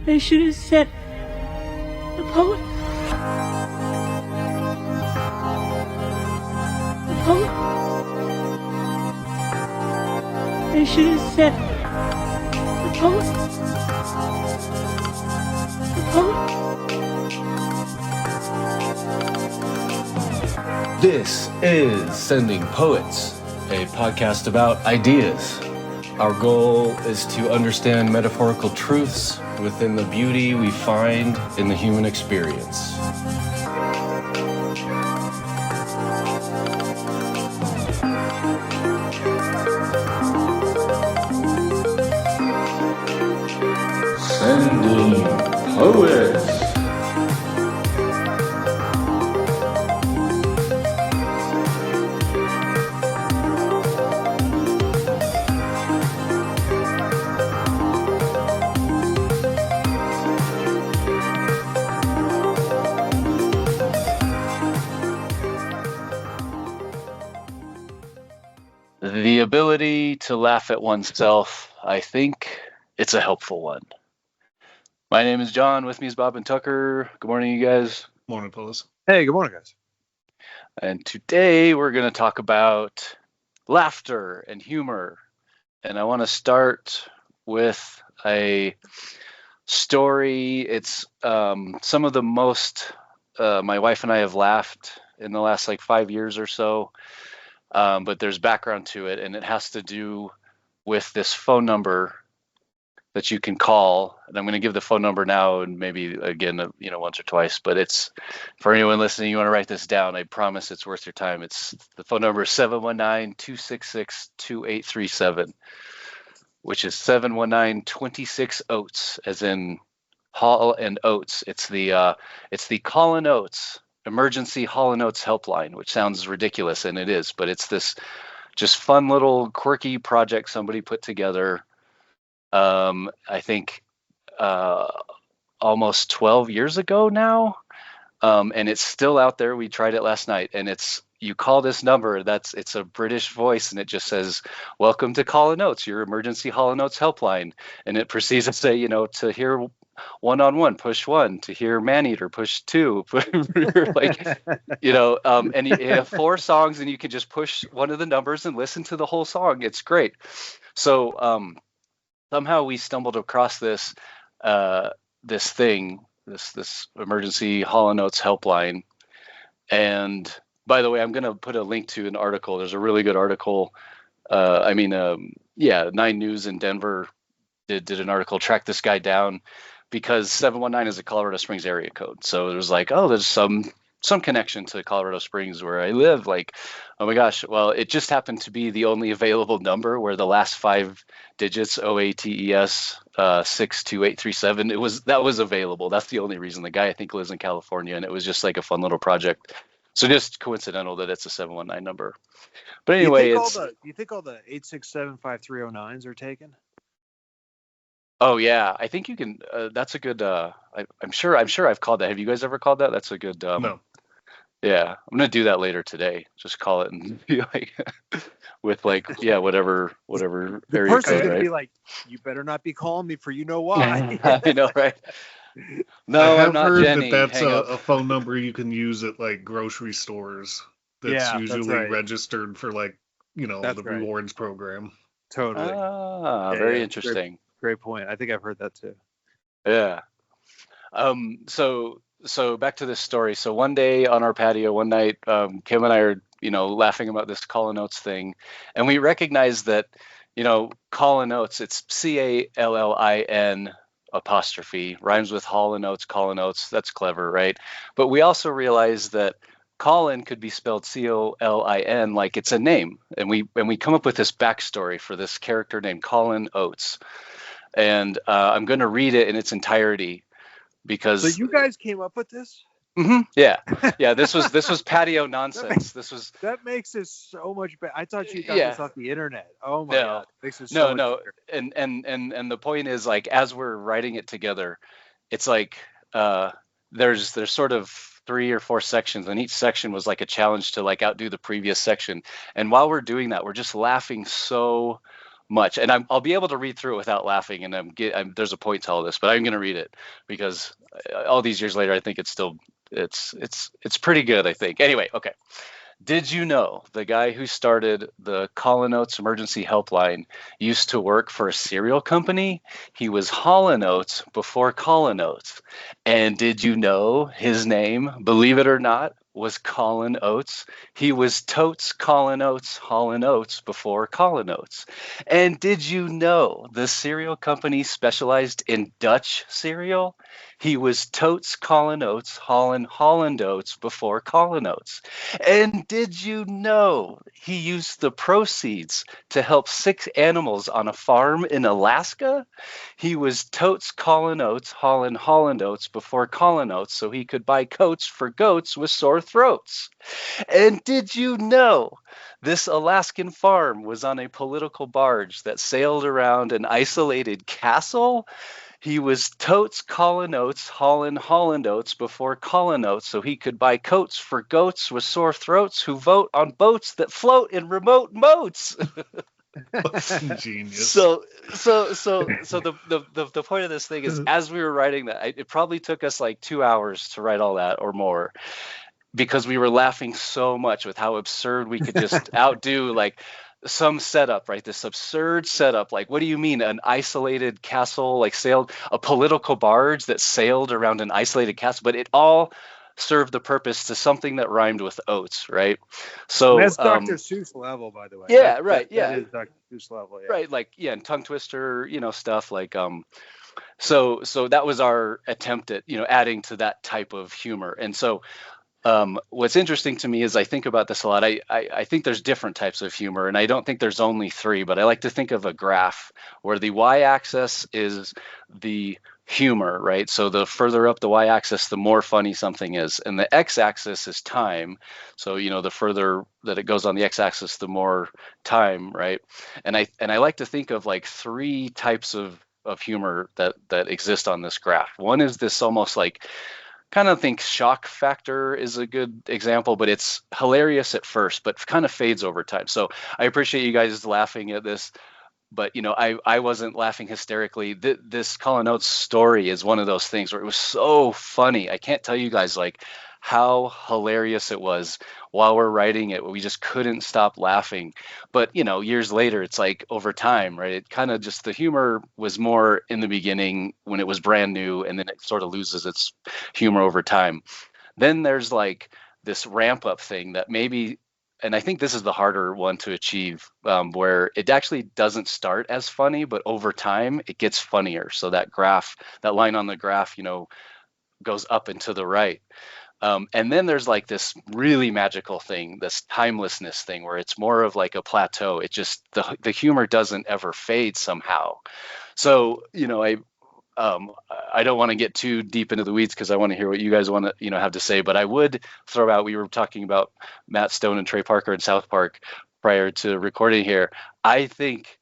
They should have said the poet. The poet. They should have said the poet. The poet. This is Sending Poets, a podcast about ideas. Our goal is to understand metaphorical truths within the beauty we find in the human experience. Sending Poets. The ability to laugh at oneself, I think it's a helpful one. My name is John. With me is Bob and Tucker. Good morning, you guys. Morning, fellas. Hey, good morning, guys. And today we're going to talk about laughter and humor. And I want to start with a story. It's some of the most my wife and I have laughed in the last 5 years or so. But there's background to it, and it has to do with this phone number that you can call. And I'm going to give the phone number now, and maybe again, once or twice. But it's for anyone listening. You want to write this down? I promise it's worth your time. It's the phone number is 719-266-2837, which is 719-26 Oats, as in Hall and Oats. It's the Callin Oats emergency Hall Oats helpline, which sounds ridiculous, and it is, but it's this just fun little quirky project somebody put together. I think almost 12 years ago now, and it's still out there. We tried it last night, and you call this number. It's a British voice, and it just says, "Welcome to Callin Oats, your emergency Hall Oats helpline," and it proceeds to say, to hear one-on-one, push 1, to hear man-eater, push 2, and you have 4 songs, and you can just push one of the numbers and listen to the whole song. It's great. So somehow we stumbled across this emergency Hall Oats helpline. And by the way, I'm going to put a link to an article. There's a really good article. 9 News in Denver did an article, tracked this guy down, because 719 is a Colorado Springs area code. So there's there's some connection to Colorado Springs where I live. Oh my gosh. Well, it just happened to be the only available number where the last 5 digits, OATES 62837, that was available. That's the only reason. The guy, I think, lives in California, and it was just a fun little project. So just coincidental that it's a 719 number. But anyway, do you think all the 867-5309s are taken? Oh yeah, I think you can. That's a good. I'm sure I've called that. Have you guys ever called that? That's a good. No. Yeah, I'm gonna do that later today. Just call it and be with whatever The area person's code, gonna right? be like, "You better not be calling me for you know why." I know, right? No, I have I'm not heard Jenny. that's Hang up. a phone number you can use at grocery stores. That's Yeah, that's usually right. registered for That's the right. rewards program. Totally. Ah, Yeah, very yeah. interesting. Great point. I think I've heard that too. Yeah. So back to this story. So one day on our patio, one night, Kim and I are, laughing about this Callin Oats thing, and we recognize that, Callin Oats, it's CALLIN apostrophe, rhymes with Hall and Oats, Callin Oats. That's clever, right? But we also realize that Callin could be spelled COLIN, like it's a name, and we come up with this backstory for this character named Callin Oats. And I'm going to read it in its entirety because. So you guys came up with this? Mm-hmm, yeah. This was patio nonsense. That makes it so much better. I thought you got this off the internet. Oh my God, it makes it so much better. And the point is, as we're writing it together, it's there's sort of 3 or 4 sections, and each section was a challenge to outdo the previous section. And while we're doing that, we're just laughing so much. And I'll be able to read through it without laughing. And there's a point to all this, but I'm going to read it because all these years later, I think it's still it's pretty good, I think. Anyway, okay. Did you know the guy who started the Callin Oats emergency helpline used to work for a cereal company? He was Hall Oats before Callin Oats. And did you know his name, believe it or not, was Callin Oats? He was totes Callin Oats, Hall Oats before Callin Oats. And did you know the cereal company specialized in Dutch cereal? He was totes Callin Oats, Holland Oats before Callin Oats. And did you know he used the proceeds to help 6 animals on a farm in Alaska? He was totes Callin Oats, Holland Oats before Callin Oats so he could buy coats for goats with sore throats. And did you know this Alaskan farm was on a political barge that sailed around an isolated castle? He was totes Callin Oats, Holland Oats before Callin Oats so he could buy coats for goats with sore throats who vote on boats that float in remote moats. Genius. So the point of this thing is, as we were writing that, it probably took us like 2 hours to write all that or more, because we were laughing so much with how absurd we could just outdo like some setup, right? This absurd setup. Like, what do you mean an isolated castle, like sailed a political barge that sailed around an isolated castle? But it all served the purpose to something that rhymed with oats, right? So that's Dr. Seuss level, by the way. Yeah, right. That is Dr. Seuss level. Yeah. Right. Like, yeah, and tongue twister, stuff like, so that was our attempt at, adding to that type of humor. And so, what's interesting to me is I think about this a lot. I think there's different types of humor, and I don't think there's only 3, but I like to think of a graph where the y-axis is the humor, right? So the further up the y-axis, the more funny something is, and the x-axis is time. So the further that it goes on the x-axis, the more time, right? And I like to think of like 3 types of humor that exist on this graph. One is this almost like, kind of think shock factor is a good example, but it's hilarious at first, but kind of fades over time. So I appreciate you guys laughing at this, but I wasn't laughing hysterically. This Callin Oats story is one of those things where it was so funny. I can't tell you guys like how hilarious it was while we're writing it. We just couldn't stop laughing. But years later, it's like over time, right? It kind of just, the humor was more in the beginning when it was brand new, and then it sort of loses its humor over time. Then there's like this ramp up thing that maybe, and I think this is the harder one to achieve, where it actually doesn't start as funny, but over time it gets funnier. So that line on the graph, goes up and to the right. And then there's like this really magical thing, this timelessness thing, where it's more of like a plateau. It just, the humor doesn't ever fade somehow. So, I don't want to get too deep into the weeds because I want to hear what you guys want to, have to say. But I would throw out, we were talking about Matt Stone and Trey Parker in South Park prior to recording here. I think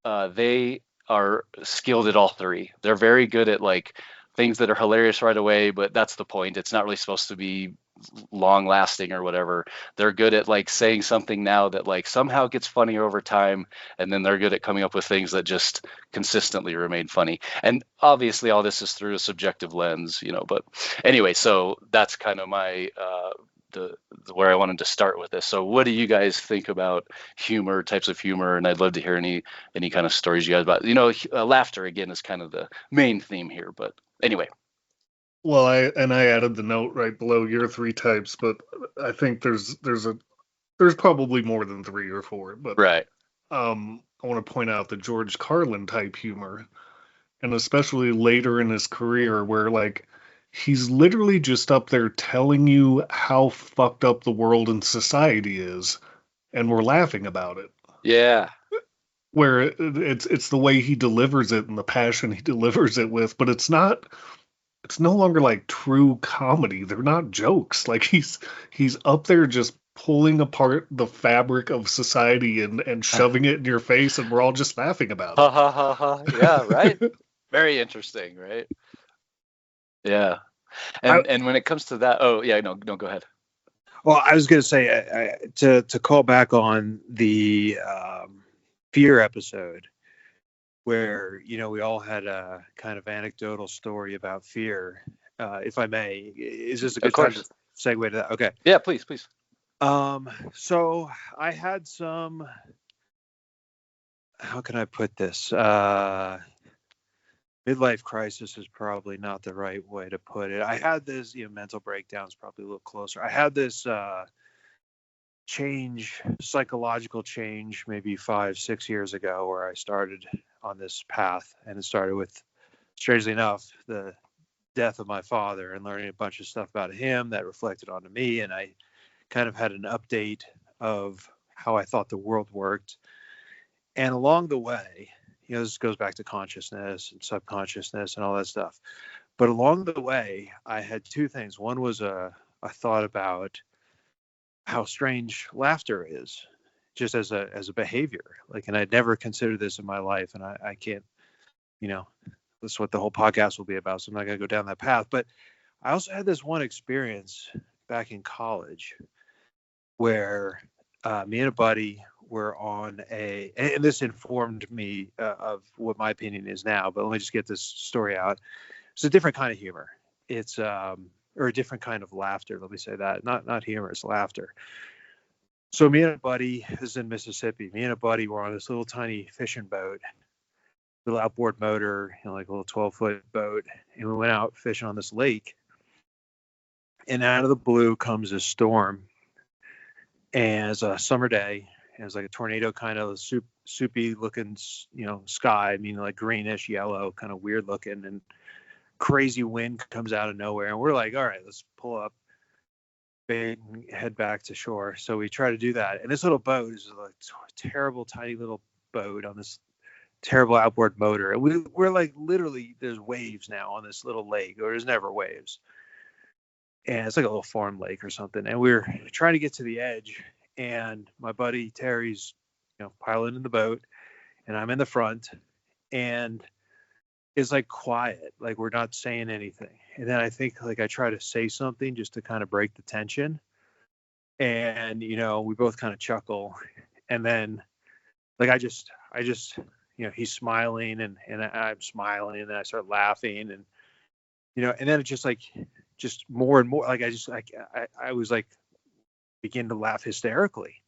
they are skilled at all 3. They're very good at like things that are hilarious right away, but that's the point. It's not really supposed to be long lasting or whatever. They're good at like saying something now that like somehow gets funnier over time, and then they're good at coming up with things that just consistently remain funny. And obviously all this is through a subjective lens, but anyway, so that's kind of my where I wanted to start with this. So what do you guys think about humor, types of humor? And I'd love to hear any kind of stories you guys about, laughter again is kind of the main theme here, but anyway. Well, I added the note right below your 3 types, but I think there's probably more than 3 or 4. But right. I want to point out the George Carlin type humor, and especially later in his career, where like he's literally just up there telling you how fucked up the world and society is, and we're laughing about it. Yeah. Where it's the way he delivers it and the passion he delivers it with, but it's no longer like true comedy. They're not jokes. Like he's up there just pulling apart the fabric of society and shoving it in your face, and we're all just laughing about it. Ha ha ha ha. Yeah, right. Very interesting, right? Yeah. And when it comes to that, no, go ahead. Well, I was going to say to call back on the fear episode. where, we all had a kind of anecdotal story about fear. If I may, is this a good time to segue to that? Okay. Yeah, please. So I had some, how can I put this? Midlife crisis is probably not the right way to put it. I had this, mental breakdown is probably a little closer. I had this psychological change, maybe 5-6 years ago, where I started on this path, and it started with, strangely enough, the death of my father and learning a bunch of stuff about him that reflected onto me. And I kind of had an update of how I thought the world worked. And along the way, this goes back to consciousness and subconsciousness and all that stuff. But along the way, I had two things. One was a thought about how strange laughter is, just as a behavior. And I'd never considered this in my life, and I can't, that's what the whole podcast will be about. So I'm not going to go down that path. But I also had this one experience back in college where me and a buddy were on and this informed me of what my opinion is now, but let me just get this story out. It's a different kind of humor. It's or a different kind of laughter. Let me say that. Not humor, it's laughter. So me and a buddy, this is in Mississippi, me and a buddy were on this little tiny fishing boat, little outboard motor, like a little 12-foot boat. And we went out fishing on this lake. And out of the blue comes this storm. And it's a summer day. And it's like a tornado kind of soupy looking, sky. I mean, like greenish yellow, kind of weird looking, and crazy wind comes out of nowhere. And we're like, all right, let's pull up, bait, and head back to shore. So we try to do that. And this little boat is like a terrible, tiny little boat on this terrible outboard motor. And we're like, literally, there's waves now on this little lake, or there's never waves. And it's like a little farm lake or something. And we're trying to get to the edge. And my buddy Terry's, piloting the boat, and I'm in the front. And it's like quiet, like we're not saying anything. And then I think I try to say something just to kind of break the tension. And, we both kind of chuckle. And then I just, he's smiling and I'm smiling, and then I start laughing, and, and then it just more and more, I was begin to laugh hysterically.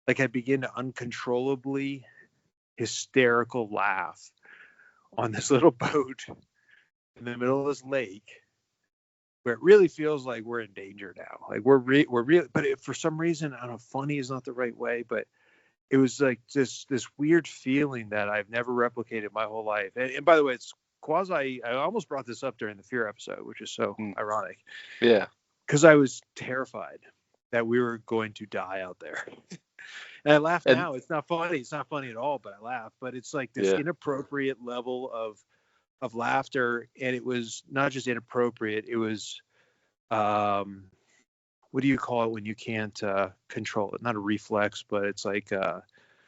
I begin to uncontrollably hysterical laugh on this little boat in the middle of this lake, where it really feels like we're in danger now. We're real, but for some reason, I don't know, funny is not the right way, but it was this weird feeling that I've never replicated my whole life. And by the way, it's I almost brought this up during the fear episode, which is so ironic. Yeah. Because I was terrified that we were going to die out there. And I laugh now. It's not funny. It's not funny at all, but I laugh. But it's like this inappropriate level of laughter. And it was not just inappropriate. It was, what do you call it when you can't control it? Not a reflex, but it's like...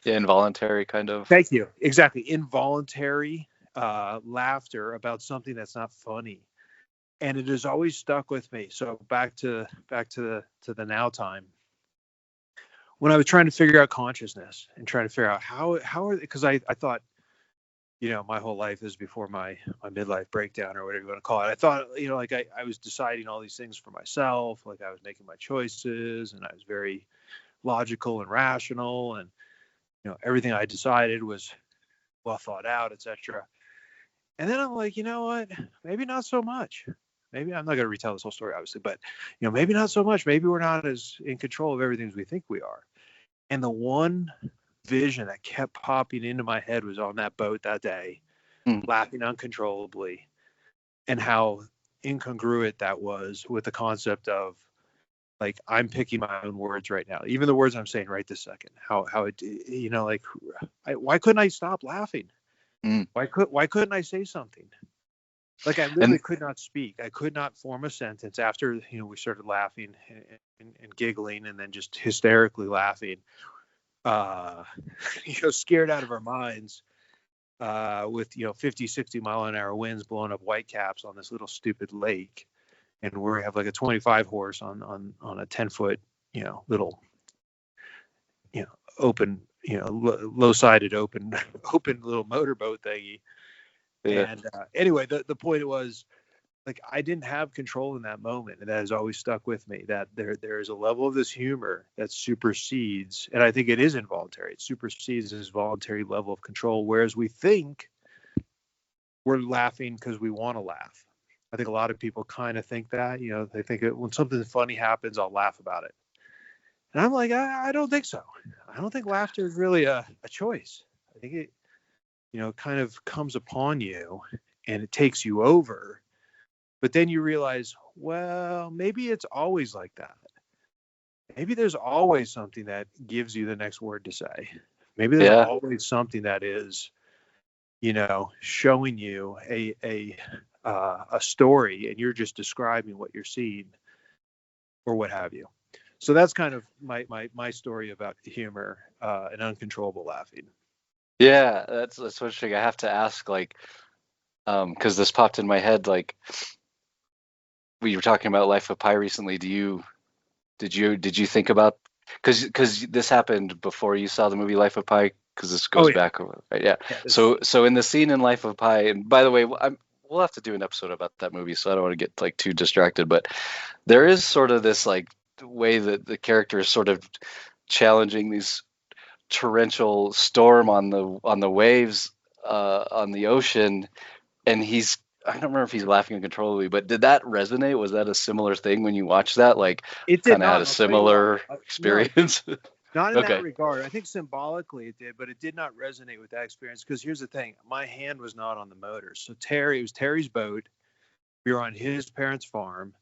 involuntary kind of. Thank you. Exactly. Involuntary laughter about something that's not funny. And it has always stuck with me. So back to the now time, when I was trying to figure out consciousness and trying to figure out how are, because I thought, my whole life is before my midlife breakdown, or whatever you want to call it. I thought, I was deciding all these things for myself. I was making my choices, and I was very logical and rational, and, everything I decided was well thought out, etc. And then I'm like, you know what? Maybe not so much. Maybe I'm not going to retell this whole story, obviously, but, maybe not so much. Maybe we're not as in control of everything as we think we are. And the one vision that kept popping into my head was on that boat that day, laughing uncontrollably, and how incongruent that was with the concept of, I'm picking my own words right now, even the words I'm saying right this second. How it, why couldn't I stop laughing? Why couldn't I say something? I literally could not speak. I could not form a sentence after, we started laughing and giggling, and then just hysterically laughing, scared out of our minds, with, 50, 60 mile an hour winds blowing up whitecaps on this little stupid lake. And we have a 25 horse on a 10-foot, little, open, low-sided open little motorboat thingy. Yeah. And anyway, the point was, like, I didn't have control in that moment, and that has always stuck with me, that there is a level of this humor that supersedes, and I think it is involuntary. It supersedes this voluntary level of control, whereas we think we're laughing because we want to laugh. I think a lot of people kind of think that, they think that when something funny happens, I'll laugh about it. And I'm like, I don't think so. I don't think laughter is really a choice. I think it, kind of comes upon you and it takes you over. But then you realize, well, maybe it's always like that. Maybe there's always something that gives you the next word to say. Maybe there's always something that is, showing you a story, and you're just describing what you're seeing or what have you. So that's kind of my story about humor and uncontrollable laughing. Yeah, that's interesting. I have to ask, like, because this popped in my head, like, we were talking about Life of Pi recently. Did you think about, because this happened before you saw the movie Life of Pi, because this goes back, right? Yeah. So in the scene in Life of Pi, and by the way, we'll have to do an episode about that movie, so I don't want to get like too distracted, but there is sort of this like way that the character is sort of challenging these torrential storm on the waves on the ocean, and I don't remember if he's laughing uncontrollably, but did that resonate? Was that a similar thing when you watched that? Like, it kind of had a similar experience? No, not in Okay. that regard. I think symbolically it did, but it did not resonate with that experience, because here's the thing. My hand was not on the motor. So it was Terry's boat. We were on his parents' farm.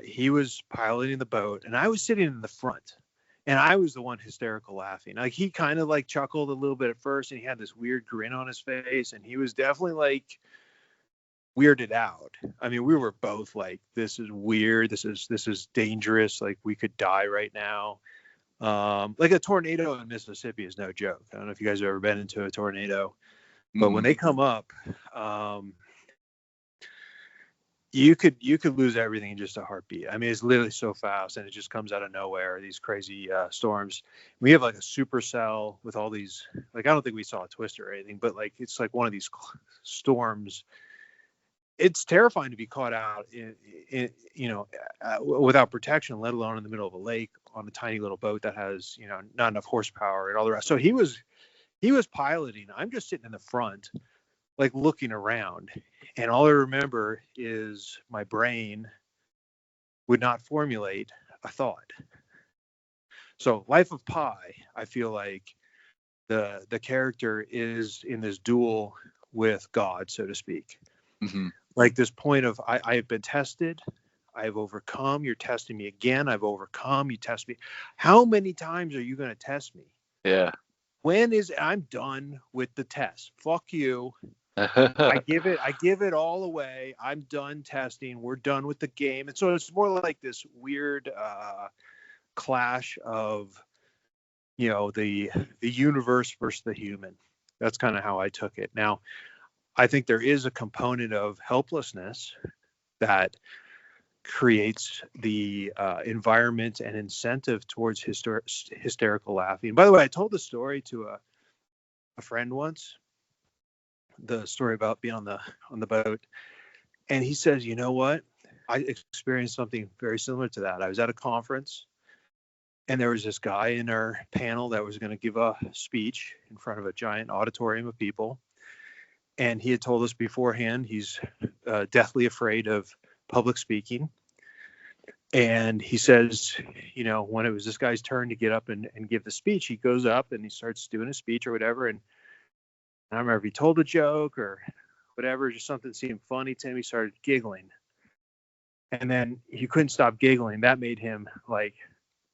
He was piloting the boat, and I was sitting in the front. And I was the one hysterical laughing. Like, he kind of like chuckled a little bit at first, and he had this weird grin on his face, and he was definitely like weirded out. I mean, we were both like, this is weird. This is dangerous. Like, we could die right now. Like, a tornado in Mississippi is no joke. I don't know if you guys have ever been into a tornado, but when they come up, you could lose everything in just a heartbeat. I mean, it's literally so fast, and it just comes out of nowhere, these crazy storms. We have like a supercell with all these, like, I don't think we saw a twister or anything, but like, it's like one of these storms. It's terrifying to be caught out in without protection, let alone in the middle of a lake on a tiny little boat that has, not enough horsepower and all the rest. So he was piloting. I'm just sitting in the front, like, looking around, and all I remember is my brain would not formulate a thought. So Life of Pi, I feel like the character is in this duel with God, so to speak. Mm-hmm. Like, this point of, I have been tested, I have overcome, you're testing me again, I've overcome, you test me. How many times are you going to test me? Yeah. I'm done with the test. Fuck you. I give it all away. I'm done testing. We're done with the game. And so it's more like this weird clash of, the universe versus the human. That's kind of how I took it. Now, I think there is a component of helplessness that creates the environment and incentive towards hysterical laughing. By the way, I told the story to a friend once, the story about being on the boat, and he says, you know what, I experienced something very similar to that. I was at a conference, and there was this guy in our panel that was going to give a speech in front of a giant auditorium of people, and he had told us beforehand he's deathly afraid of public speaking. And he says, when it was this guy's turn to get up and give the speech, he goes up and he starts doing a speech or whatever, and I don't remember if he told a joke or whatever, just something seemed funny to him. He started giggling. And then he couldn't stop giggling. That made him like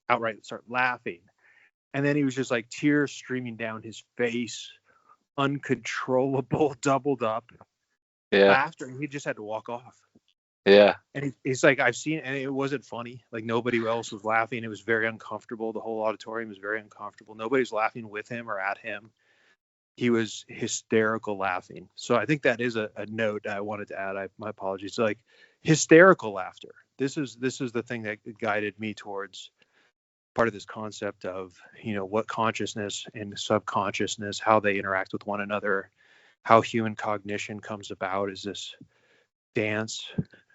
outright start laughing. And then he was just like tears streaming down his face, uncontrollable, doubled up laughter. And he just had to walk off. Yeah. And he's like, I've seen it, and it wasn't funny. Like, nobody else was laughing. It was very uncomfortable. The whole auditorium was very uncomfortable. Nobody's laughing with him or at him. He was hysterical laughing. So I think that is a note I wanted to add. My apologies. Like, hysterical laughter. This is the thing that guided me towards part of this concept of, what consciousness and subconsciousness, how they interact with one another, how human cognition comes about, is this dance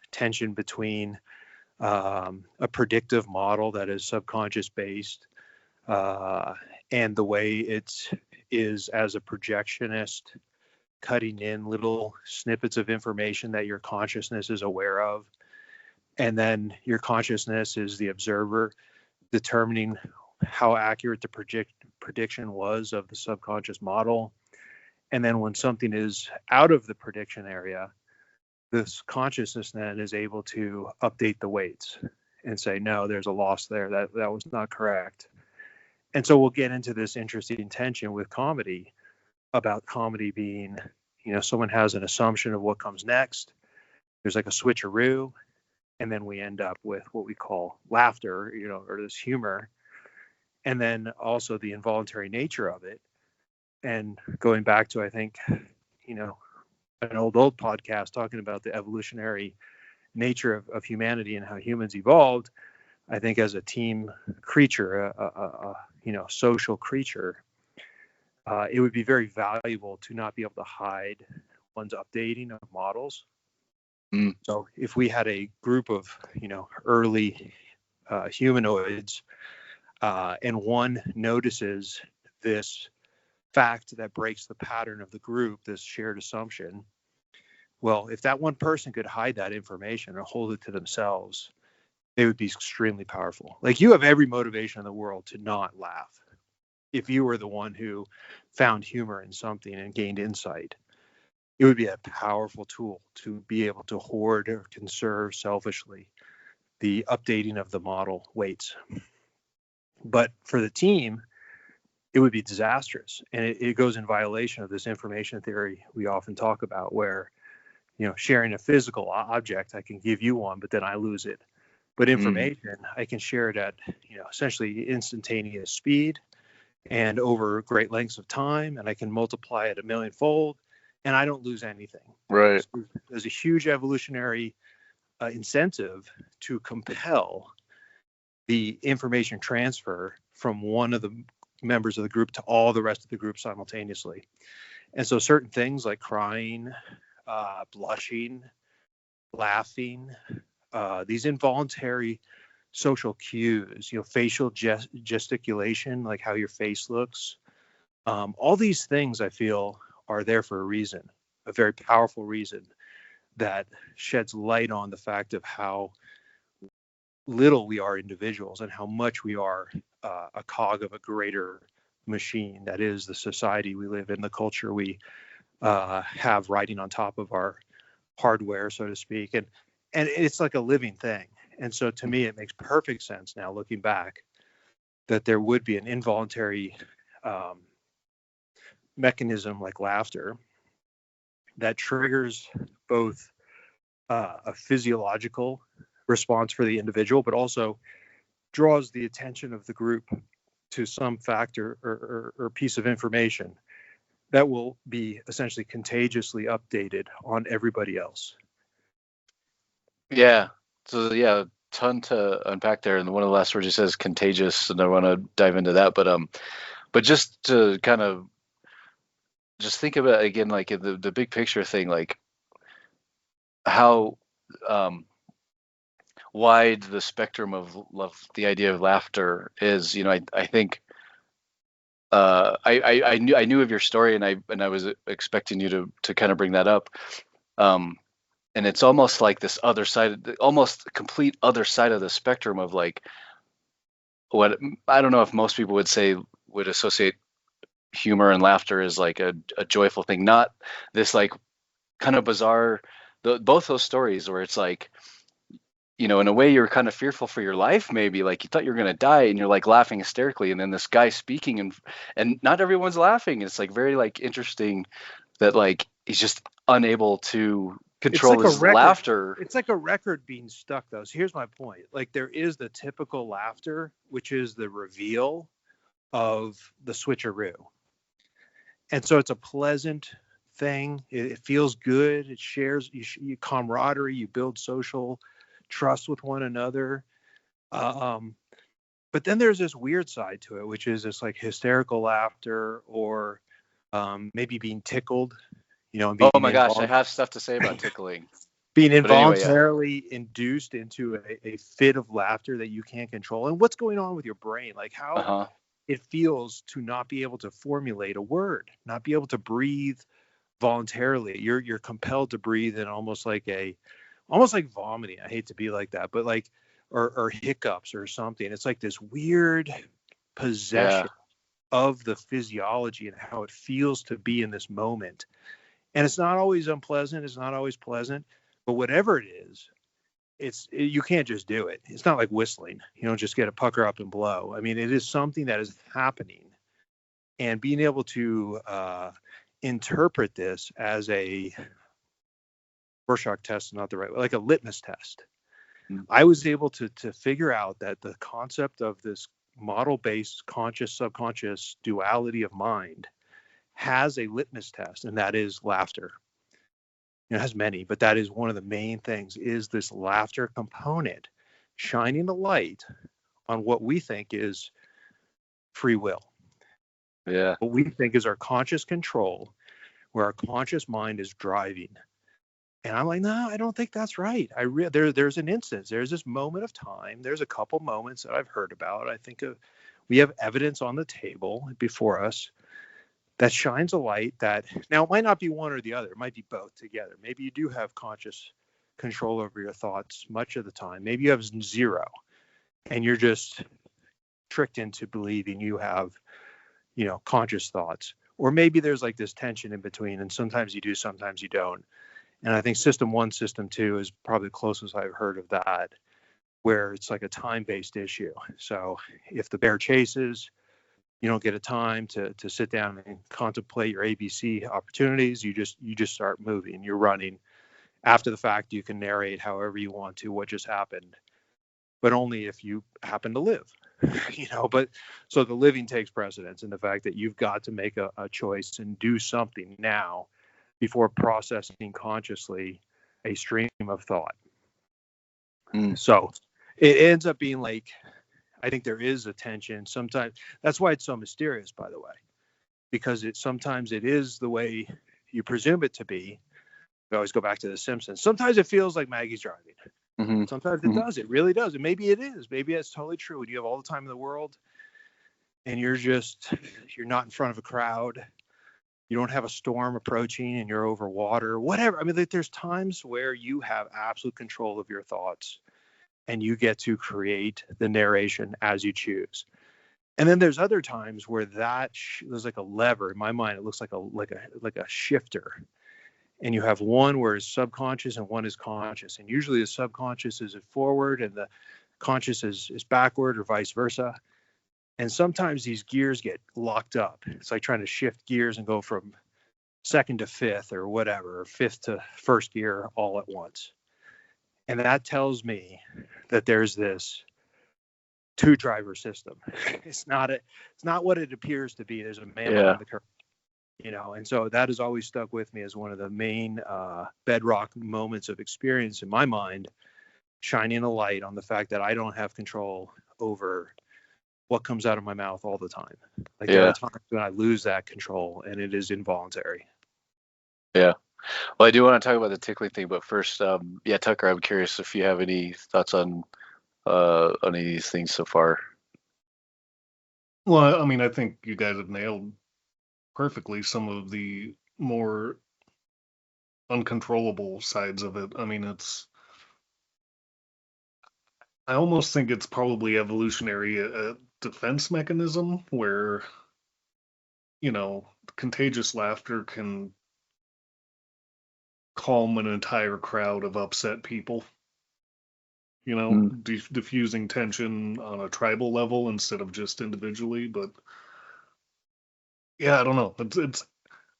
tension between a predictive model that is subconscious based, and the way it is as a projectionist, cutting in little snippets of information that your consciousness is aware of. And then your consciousness is the observer, determining how accurate the prediction was of the subconscious model. And then when something is out of the prediction area, this consciousness then is able to update the weights and say, no, there's a loss there. That was not correct. And so we'll get into this interesting tension with comedy, about comedy being, someone has an assumption of what comes next. There's like a switcheroo. And then we end up with what we call laughter, or this humor. And then also the involuntary nature of it. And going back to, I think, an old podcast talking about the evolutionary nature of humanity and how humans evolved, I think as a team creature, a social creature, it would be very valuable to not be able to hide one's updating of models. So if we had a group of, early humanoids, and one notices this fact that breaks the pattern of the group, this shared assumption, well, if that one person could hide that information or hold it to themselves, they would be extremely powerful. Like, you have every motivation in the world to not laugh if you were the one who found humor in something and gained insight. It would be a powerful tool to be able to hoard or conserve selfishly the updating of the model weights. But for the team, it would be disastrous. And it goes in violation of this information theory we often talk about, where, sharing a physical object, I can give you one, but then I lose it. But information, I can share it at, essentially instantaneous speed and over great lengths of time, and I can multiply it a millionfold, and I don't lose anything. Right. So there's a huge evolutionary incentive to compel the information transfer from one of the members of the group to all the rest of the group simultaneously. And so certain things like crying, blushing, laughing, these involuntary social cues, facial gesticulation, like how your face looks, all these things I feel are there for a reason, a very powerful reason that sheds light on the fact of how little we are individuals and how much we are a cog of a greater machine that is the society we live in, the culture we have riding on top of our hardware, so to speak. And it's like a living thing. And so to me, it makes perfect sense now, looking back, that there would be an involuntary mechanism like laughter that triggers both a physiological response for the individual, but also draws the attention of the group to some factor or piece of information that will be essentially contagiously updated on everybody else. Yeah. So yeah, ton to unpack there. And one of the last words he says contagious, and I want to dive into that. But just to kind of just think about it again, like in the big picture thing, like how wide the spectrum of the idea of laughter is. I think I knew of your story, and I was expecting you to kind of bring that up. And it's almost like this other side, almost complete other side of the spectrum of like what I don't know if most people would associate humor and laughter as like a joyful thing, not this like kind of bizarre, both those stories where it's like, in a way you're kind of fearful for your life, maybe like you thought you were going to die and you're like laughing hysterically, and then this guy speaking and not everyone's laughing. It's like very like interesting that like he's just unable to control his laughter. It's like a record being stuck, though. So here's my point. Like, there is the typical laughter, which is the reveal of the switcheroo. And so it's a pleasant thing. It feels good. It shares you camaraderie. You build social trust with one another. But then there's this weird side to it, which is this like hysterical laughter, or maybe being tickled, and Oh my gosh, I have stuff to say about tickling. being But anyway, yeah. involuntarily induced into a fit of laughter that you can't control. And what's going on with your brain? Like how Uh-huh. it feels to not be able to formulate a word, not be able to breathe voluntarily. You're compelled to breathe in almost like vomiting. I hate to be like that, but like or hiccups or something. It's like this weird possession of the physiology and how it feels to be in this moment. And it's not always unpleasant, it's not always pleasant, but whatever it is, you can't just do it. It's not like whistling. You don't just get a pucker up and blow. I mean, it is something that is happening, and being able to interpret this as a Rorschach test is not the right way, like a litmus test. I was able to figure out that the concept of this model-based conscious subconscious duality of mind has a litmus test, and that is laughter. It has many, but that is one of the main things, is this laughter component shining a light on what we think is free will. Yeah. What we think is our conscious control, where our conscious mind is driving. And I'm like, no, I don't think that's right. There's an instance. There's this moment of time. There's a couple moments that I've heard about. I think we have evidence on the table before us that shines a light that, now it might not be one or the other. It might be both together. Maybe you do have conscious control over your thoughts much of the time. Maybe you have zero, and you're just tricked into believing you have, conscious thoughts. Or maybe there's like this tension in between, and sometimes you do, sometimes you don't. And I think system 1, system 2 is probably the closest I've heard of that, where it's like a time-based issue. So if the bear chases, you don't get a time to sit down and contemplate your ABC opportunities. You just start moving. You're running. After the fact, you can narrate however you want to what just happened, but only if you happen to live. But so the living takes precedence in the fact that you've got to make a choice and do something now before processing consciously a stream of thought. So it ends up being like, I think there is a tension sometimes. That's why it's so mysterious, by the way, because sometimes it is the way you presume it to be. We always go back to The Simpsons. Sometimes it feels like Maggie's driving. Mm-hmm. Sometimes it does. It really does. And maybe it is. Maybe that's totally true. And you have all the time in the world, and you're not in front of a crowd. You don't have a storm approaching and you're over water, whatever. I mean, there's times where you have absolute control of your thoughts and you get to create the narration as you choose. And then there's other times where there's like a lever. In my mind, it looks like a shifter. And you have one where it's subconscious and one is conscious. And usually the subconscious is forward and the conscious is backward, or vice versa. And sometimes these gears get locked up. It's like trying to shift gears and go from second to fifth or whatever, or fifth to first gear all at once. And that tells me that there's this 2-driver system. It's not what it appears to be. There's a man behind the curtain, and so that has always stuck with me as one of the main bedrock moments of experience in my mind, shining a light on the fact that I don't have control over what comes out of my mouth all the time. Like there are times when I lose that control and it is involuntary. Yeah. Well, I do want to talk about the tickling thing, but first, Tucker, I'm curious if you have any thoughts on any of these things so far. Well, I mean, I think you guys have nailed perfectly some of the more uncontrollable sides of it. I mean, I almost think it's probably evolutionary defense mechanism where, contagious laughter can calm an entire crowd of upset people. Diffusing tension on a tribal level instead of just individually. But yeah, I don't know. It's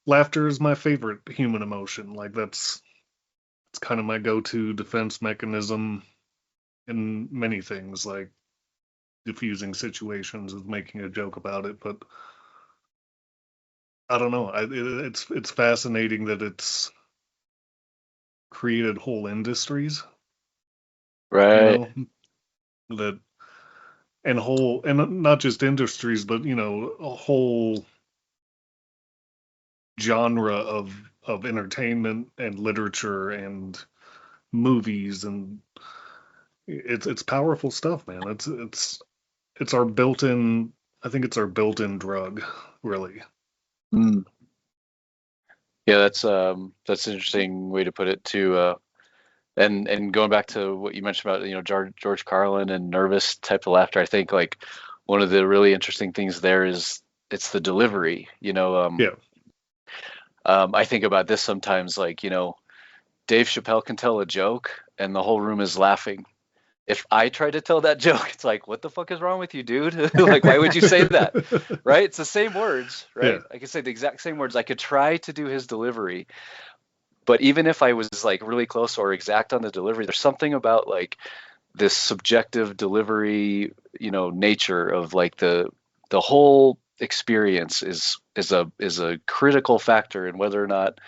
laughter is my favorite human emotion. Like it's kind of my go-to defense mechanism in many things, like diffusing situations with making a joke about it. But I don't know. It's fascinating that it's created whole industries. Right. That and not just industries, but a whole genre of entertainment and literature and movies, and it's powerful stuff, man. It's our built-in. I think it's our built-in drug, really. Mm. Yeah, that's an interesting way to put it too. And going back to what you mentioned about George Carlin and nervous type of laughter, I think like one of the really interesting things there is it's the delivery. Yeah. I think about this sometimes, like Dave Chappelle can tell a joke and the whole room is laughing. If I try to tell that joke, it's like, what the fuck is wrong with you, dude? Like, why would you say that? Right? It's the same words, right? Yeah. I could say the exact same words. I could try to do his delivery, but even if I was like really close or exact on the delivery, there's something about like this subjective delivery, nature of like the whole experience is a critical factor in whether or not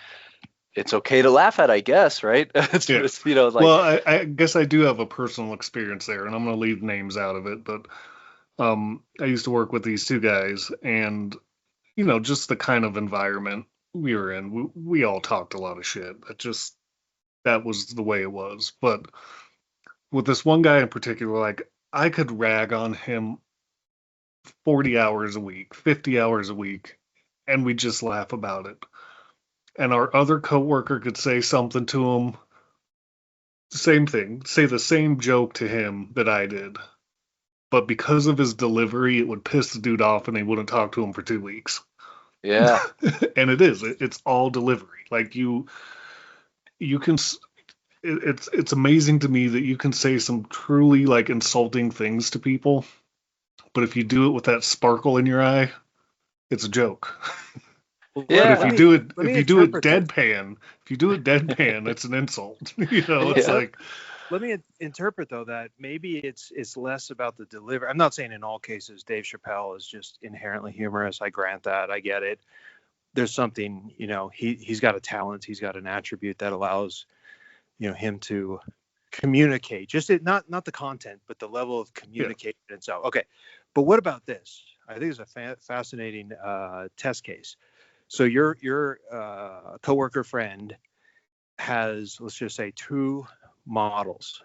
it's okay to laugh at, I guess, right? Yeah. It's, like, Well, I guess I do have a personal experience there, and I'm going to leave names out of it, but I used to work with these two guys, and just the kind of environment we were in, we all talked a lot of shit. That was the way it was. But with this one guy in particular, like I could rag on him 40 hours a week, 50 hours a week, and we just laugh about it. And our other coworker could say something to him, same thing, say the same joke to him that I did. But because of his delivery, it would piss the dude off and they wouldn't talk to him for 2 weeks. yeah, And it's all delivery. Like you can, it's amazing to me that you can say some truly like insulting things to people, but if you do it with that sparkle in your eye, it's a joke. Well, Yeah. But if you do it, let me if you do it interpret this. deadpan, it's an insult. It's Yeah. like, Let me interpret though that maybe it's less about the delivery. I'm not saying in all cases Dave Chappelle is just inherently humorous. I grant that. I get it. There's something, he's got a talent, he's got an attribute that allows, him to communicate. Just not the content, but the level of communication itself. Okay, but what about this? I think it's a fascinating test case. So your coworker friend has, let's just say, two models.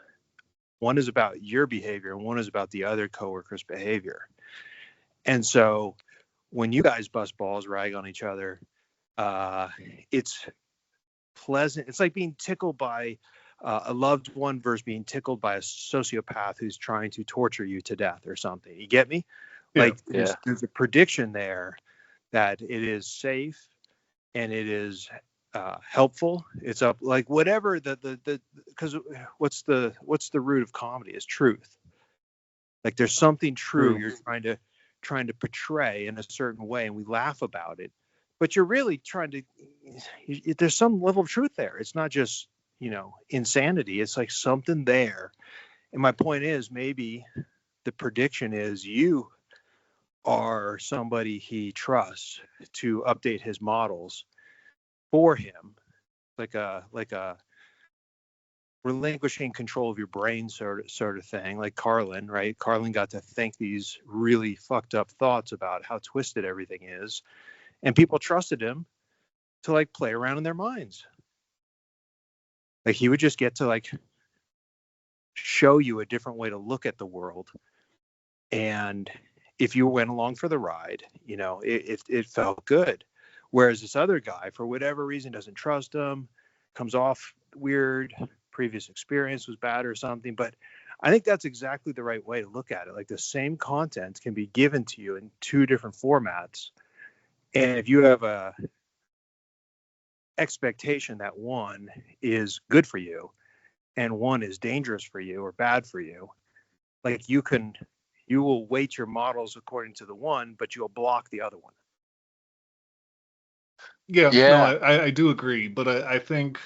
One is about your behavior and one is about the other coworker's behavior. And so when you guys bust balls, rag on each other, it's pleasant. It's like being tickled by a loved one versus being tickled by a sociopath who's trying to torture you to death or something. You get me? Yeah. Like there's a prediction there that it is safe and it is helpful. It's up like whatever because what's the root of comedy is truth. Like there's something true you're trying to portray in a certain way, and we laugh about it, but you're really trying to. There's some level of truth there. It's not just insanity. It's like something there. And my point is, maybe the prediction is you are somebody he trusts to update his models for him, like a relinquishing control of your brain sort of thing, like Carlin, right? Carlin got to think these really fucked up thoughts about how twisted everything is, and people trusted him to like play around in their minds. Like he would just get to like show you a different way to look at the world, and if you went along for the ride, it felt good. Whereas this other guy, for whatever reason, doesn't trust him, comes off weird, previous experience was bad or something. But I think that's exactly the right way to look at it. Like the same content can be given to you in two different formats. And if you have a expectation that one is good for you and one is dangerous for you or bad for you, like you will weight your models according to the one, but you'll block the other one. yeah, no, Yeah. I do agree, but I think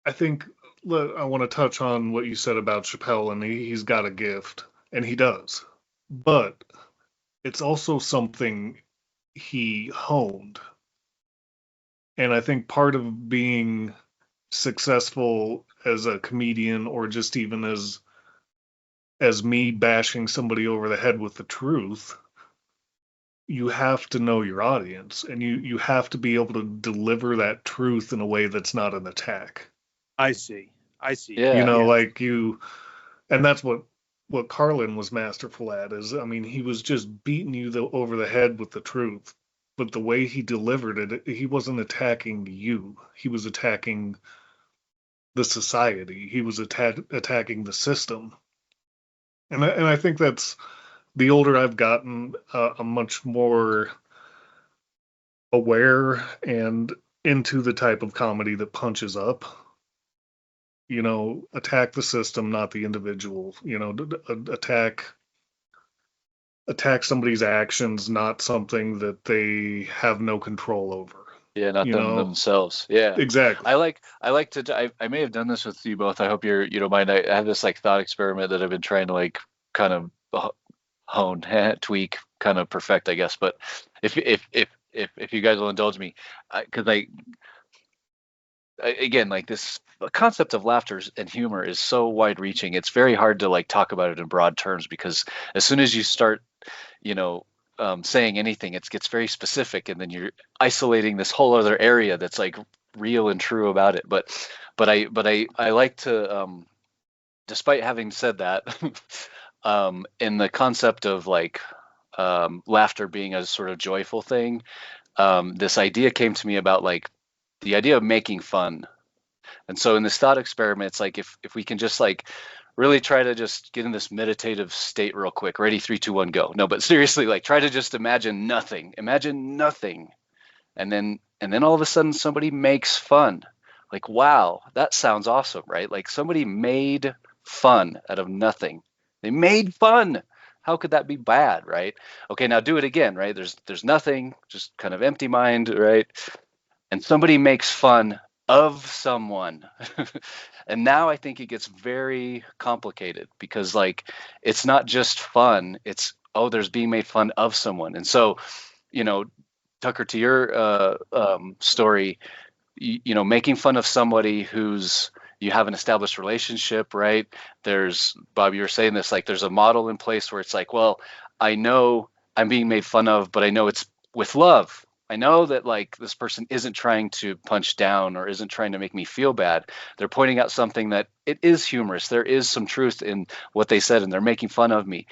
I want to touch on what you said about Chappelle, and he's got a gift, and he does, but it's also something he honed. And I think part of being successful as a comedian or just even as as me bashing somebody over the head with the truth. You have to know your audience, and you have to be able to deliver that truth in a way that's not an attack. I see. Yeah. Like and that's what Carlin was masterful at. Is, I mean, he was just beating you over the head with the truth, but the way he delivered it, he wasn't attacking you. He was attacking the society. He was attacking the system. And I think that's, the older I've gotten, I'm much more aware and into the type of comedy that punches up. Attack the system, not the individual. Attack somebody's actions, not something that they have no control over. Yeah, not You them know, themselves. Yeah. exactly. I like to I may have done this with you both. I hope you don't mind. I have this like thought experiment that I've been trying to like kind of hone, tweak, kind of perfect, I guess. But if you guys will indulge me, because again, like this concept of laughter and humor is so wide reaching. It's very hard to like talk about it in broad terms, because as soon as you start, you know, saying anything, it gets very specific, and then you're isolating this whole other area that's like real and true about it. But I like to, despite having said that, in the concept of like laughter being a sort of joyful thing, this idea came to me about like the idea of making fun. And so in this thought experiment, it's like if we can just like really try to just get in this meditative state real quick. Ready, 3, 2, 1, go. No, but seriously, like try to just imagine nothing. Imagine nothing. And then all of a sudden somebody makes fun. Like, wow, that sounds awesome, right? Like somebody made fun out of nothing. They made fun. How could that be bad, right? Okay, now do it again, right? There's nothing, just kind of empty mind, right? And somebody makes fun of someone. And now I think it gets very complicated, because like it's not just fun, it's, oh, there's being made fun of someone. And so, you know, Tucker, to your story, making fun of somebody who's, you have an established relationship, right? There's, Bob, you were saying this, like there's a model in place where it's like, well, I know I'm being made fun of, but I know it's with love. I know that like this person isn't trying to punch down or isn't trying to make me feel bad. They're pointing out something that it is humorous. There is some truth in what they said, and they're making fun of me.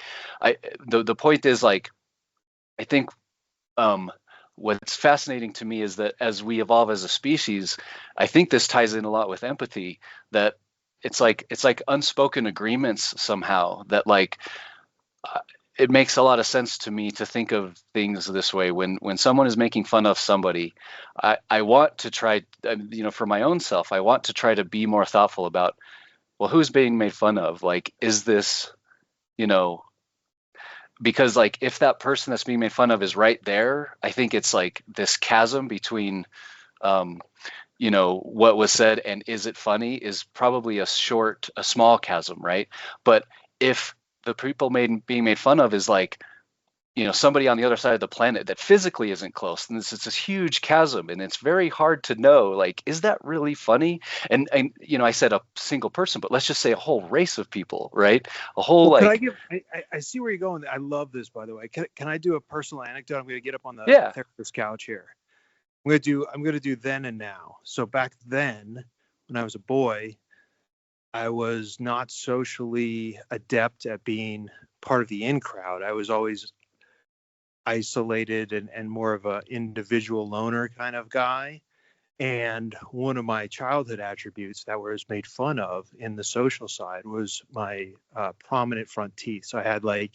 The point is, like, I think what's fascinating to me is that as we evolve as a species, I think this ties in a lot with empathy, that it's like unspoken agreements somehow, that like it makes a lot of sense to me to think of things this way. When someone is making fun of somebody, I want to try, for my own self, I want to try to be more thoughtful about, well, who's being made fun of? Like, is this, because like if that person that's being made fun of is right there, I think it's like this chasm between, what was said and is it funny is probably a small chasm, right? But if the people being made fun of is like, somebody on the other side of the planet that physically isn't close, and it's this huge chasm, and it's very hard to know, like, is that really funny? And I said a single person, but let's just say a whole race of people, right? A whole, well, like, I see where you're going. I love this, by the way. Can I do a personal anecdote? I'm going to get up on the yeah, therapist couch here. I'm going to do then and now. So back then, when I was a boy, I was not socially adept at being part of the in crowd. I was always isolated and more of an individual loner kind of guy. And one of my childhood attributes that was made fun of in the social side was my prominent front teeth. So I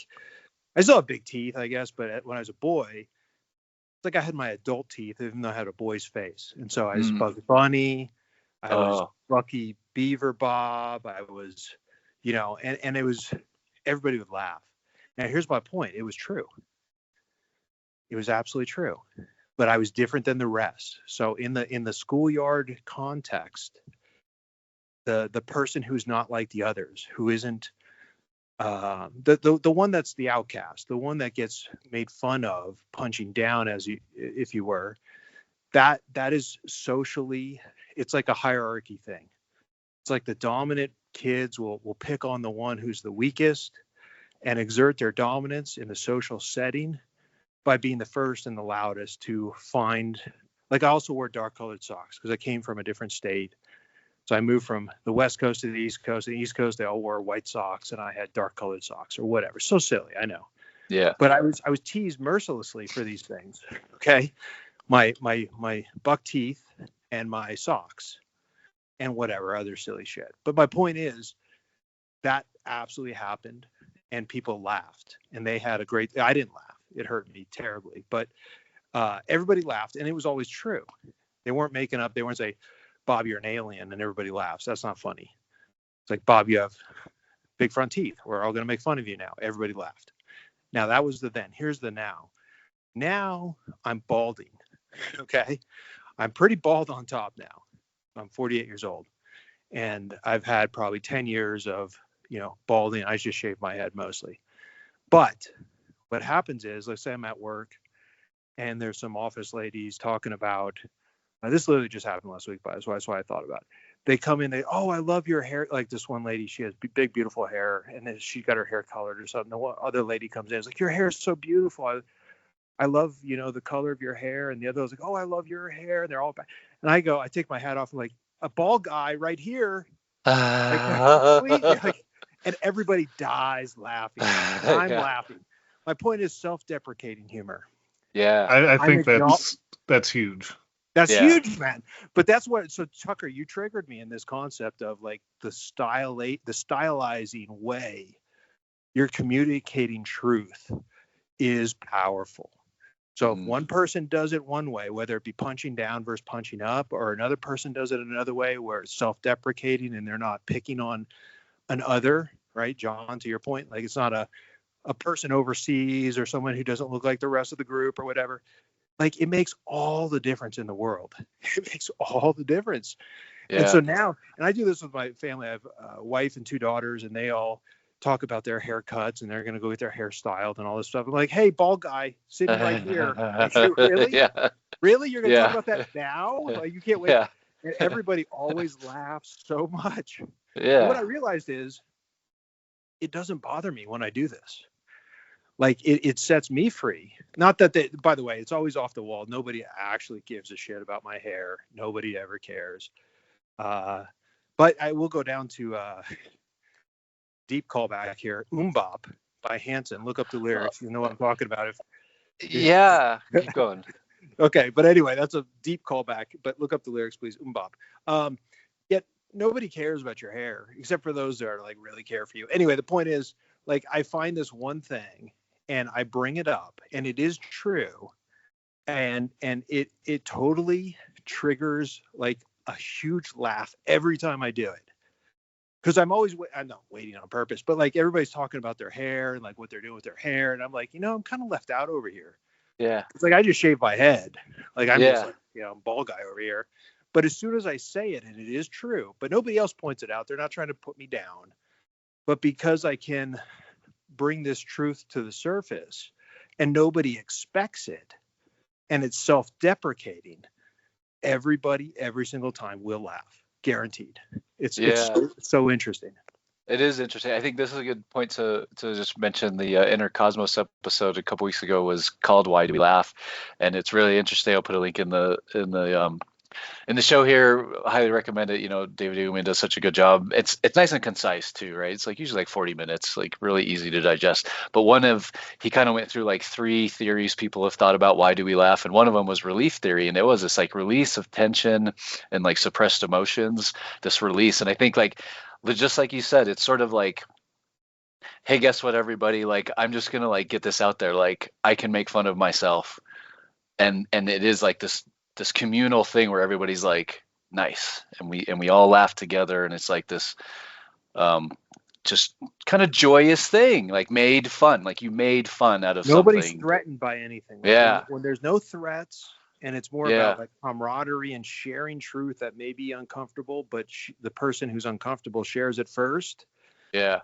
still have big teeth, I guess, but when I was a boy, it's like I had my adult teeth, even though I had a boy's face. And so I was Bugs Bunny, I was Lucky Beaver Bob, I was, and it was, everybody would laugh. Now, here's my point. It was true. It was absolutely true. But I was different than the rest. So in the schoolyard context, the person who's not like the others, who isn't the one that's the outcast, the one that gets made fun of, punching down if you were, that is socially, it's like a hierarchy thing. It's like the dominant kids will pick on the one who's the weakest and exert their dominance in the social setting by being the first and the loudest to find. Like, I also wore dark colored socks because I came from a different state. So I moved from the West Coast to the East Coast. The East Coast, they all wore white socks, and I had dark colored socks or whatever. So silly, I know. Yeah. But I was teased mercilessly for these things. Okay, my buck teeth and my socks and whatever other silly shit. But my point is that absolutely happened, and people laughed, and they had a great. I didn't laugh. It hurt me terribly, but everybody laughed, and it was always true. They weren't making up. They weren't saying, Bob, you're an alien, and everybody laughs. That's not funny. It's like, Bob, you have big front teeth. We're all going to make fun of you now. Everybody laughed. Now, that was the then. Here's the now. Now I'm balding. Okay. I'm pretty bald on top now. I'm 48 years old, and I've had probably 10 years of, balding. I just shave my head mostly. But what happens is, let's say I'm at work and there's some office ladies talking about, this literally just happened last week, but that's why I thought about it. They come in, oh, I love your hair. Like this one lady, she has big, beautiful hair, and then she got her hair colored or something. The other lady comes in, it's like, your hair is so beautiful. I love, the color of your hair. And the other was like, oh, I love your hair. And they're all back. And I take my hat off and like, a bald guy right here. Like, and everybody dies laughing. I'm laughing. My point is self-deprecating humor. Yeah. I think that's huge. That's huge, man. But that's what. So Tucker, you triggered me in this concept of like the stylizing way you're communicating truth is powerful. So if one person does it one way, whether it be punching down versus punching up, or another person does it another way where it's self-deprecating and they're not picking on an other, right? John, to your point, like it's not a person overseas or someone who doesn't look like the rest of the group or whatever. Like, it makes all the difference in the world. It makes all the difference. Yeah. And so now, and I do this with my family. I have a wife and 2 daughters, and they all talk about their haircuts, and they're going to go get their hair styled and all this stuff. I'm like, hey, bald guy sitting right here. Like, really? Yeah. Really? You're going to talk about that now? Like, you can't wait. Yeah. And everybody always laughs so much. Yeah. And what I realized is it doesn't bother me when I do this. Like, it sets me free. Not that by the way, it's always off the wall. Nobody actually gives a shit about my hair. Nobody ever cares. But I will go down to deep callback here. Bop by Hanson. Look up the lyrics. You know what I'm talking about. Yeah, keep going. Okay, but anyway, that's a deep callback. But look up the lyrics, please. Bop. Yet nobody cares about your hair except for those that are like really care for you. Anyway, the point is, like, I find this one thing and I bring it up, and it is true, and it totally triggers like a huge laugh every time I do it. Because I'm not waiting on purpose, but like everybody's talking about their hair and like what they're doing with their hair, and I'm like, I'm kind of left out over here. Yeah. It's like I just shaved my head. Like I'm just like, bald guy over here. But as soon as I say it, and it is true, but nobody else points it out, they're not trying to put me down. But because I can bring this truth to the surface and nobody expects it, and it's self-deprecating, everybody every single time will laugh, guaranteed. It's so interesting. It is interesting. I think this is a good point to just mention. The Inner Cosmos episode a couple weeks ago was called "Why Do We Laugh," and it's really interesting. I'll put a link in the show here. I highly recommend it. David Eagleman does such a good job. It's nice and concise too, right? It's like usually like 40 minutes, like really easy to digest. But he kind of went through like 3 theories people have thought about why do we laugh, and one of them was relief theory, and it was this like release of tension and like suppressed emotions, this release. And I think like just like you said, it's sort of like, hey, guess what, everybody? Like, I'm just gonna like get this out there. Like, I can make fun of myself, and it is like this communal thing where everybody's like nice, and we all laugh together, and it's like this just kind of joyous thing, like made fun, like you made fun out of Nobody's something. Threatened by anything. Like when there's no threats, and it's more about like camaraderie and sharing truth that may be uncomfortable, but the person who's uncomfortable shares it first. Yeah.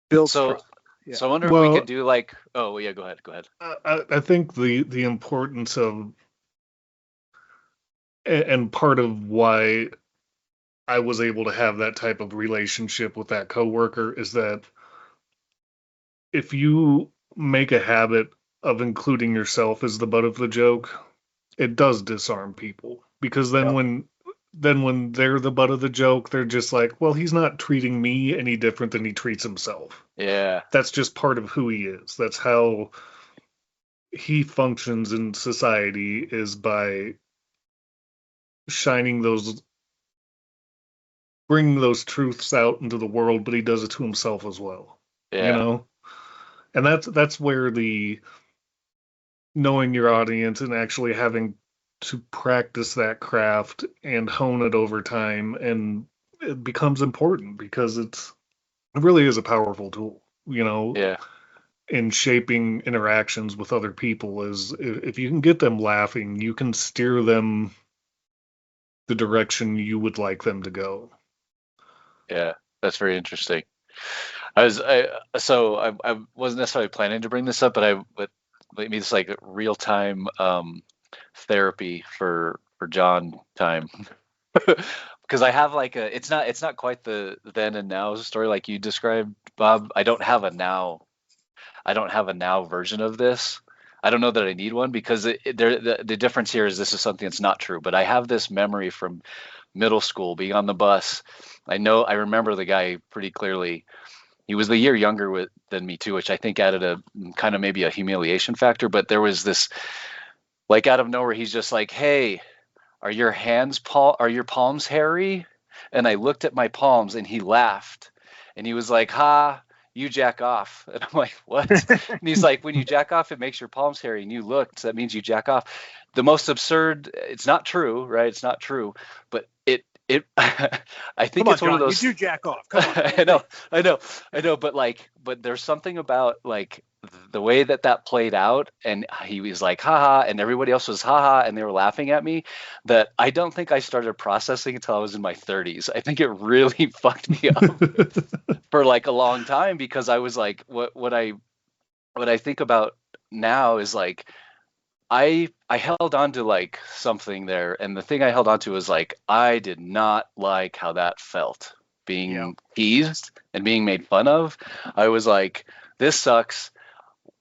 Builds trust. Yeah. So I wonder if we could do like, go ahead. I think the importance of, and part of why I was able to have that type of relationship with that coworker is that if you make a habit of including yourself as the butt of the joke, it does disarm people. Because then Yep. when they're the butt of the joke, they're just like, well, he's not treating me any different than he treats himself. Yeah. That's just part of who he is. That's how he functions in society, is by shining those, bringing those truths out into the world, but he does it to himself as well. You Yeah. know? And that's where the knowing your audience and actually having to practice that craft and hone it over time, and it becomes important because it really is a powerful tool, Yeah. in shaping interactions with other people. Is if you can get them laughing, you can steer them the direction you would like them to go. Yeah. That's very interesting. I wasn't necessarily planning to bring this up, but maybe it's like real time therapy for John time. Because I have like it's not quite the then and now story like you described, Bob. I don't have a now version of this. I don't know that I need one because the difference here is this is something that's not true. But I have this memory from middle school being on the bus. I remember the guy pretty clearly. He was the year younger than me too, which I think added a kind of maybe a humiliation factor. But there was this, like, out of nowhere, he's just like, "Hey, are your palms hairy?" And I looked at my palms, and he laughed, and he was like, "Ha, you jack off." And I'm like, "What?" And he's like, "When you jack off, it makes your palms hairy." And you looked, so that means you jack off. The most absurd. It's not true, right? It's not true, but it. I think Come on, it's one of John, those. you do jack off. Come on. I know, but there's something about like the way that played out, and he was like, haha, and everybody else was haha, and they were laughing at me, that I don't think I started processing until I was in my 30s. I think it really fucked me up for like a long time, because I was like, what I think about now is like, I held on to like something there, and the thing I held on to was like, I did not like how that felt, being teased and being made fun of. I was like, this sucks.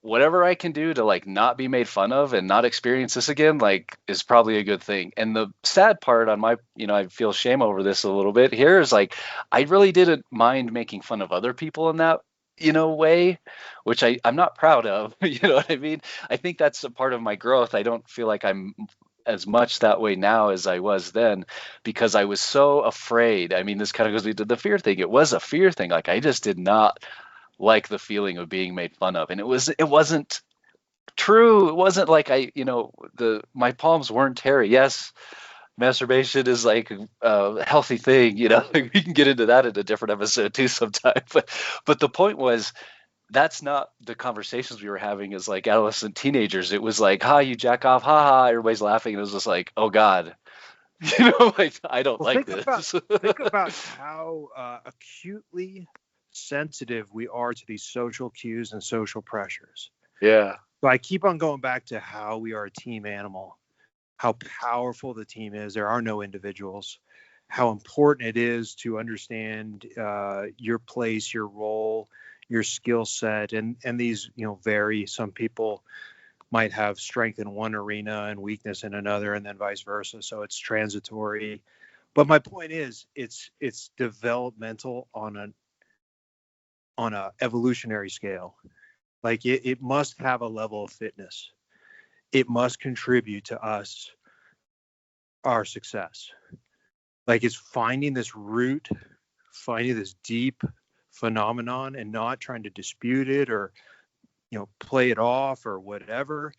Whatever I can do to like not be made fun of and not experience this again, like, is probably a good thing. And the sad part on my, I feel shame over this a little bit here, is like, I really didn't mind making fun of other people in that, way, which I'm not proud of. You know what I mean? I think that's a part of my growth. I don't feel like I'm as much that way now as I was then, because I was so afraid. I mean, this kind of goes to the fear thing. It was a fear thing. Like, I just did not like the feeling of being made fun of, and it wasn't true. It wasn't like my palms weren't hairy. Yes, masturbation is like a healthy thing. We can get into that in a different episode too sometime. But the point was, that's not the conversations we were having as like adolescent teenagers. It was like, ha, you jack off, ha ha, everybody's laughing, and it was just like, oh God, like, I don't like this. Think about how acutely sensitive we are to these social cues and social pressures. Yeah. So I keep on going back to how we are a team animal, how powerful the team is. There are no individuals. How important it is to understand your place, your role, your skill set, and these vary. Some people might have strength in one arena and weakness in another, and then vice versa. So it's transitory. But my point is, it's developmental on a evolutionary scale. Like it must have a level of fitness. It must contribute to our success. Like, it's finding this root, finding this deep phenomenon, and not trying to dispute it or play it off or whatever.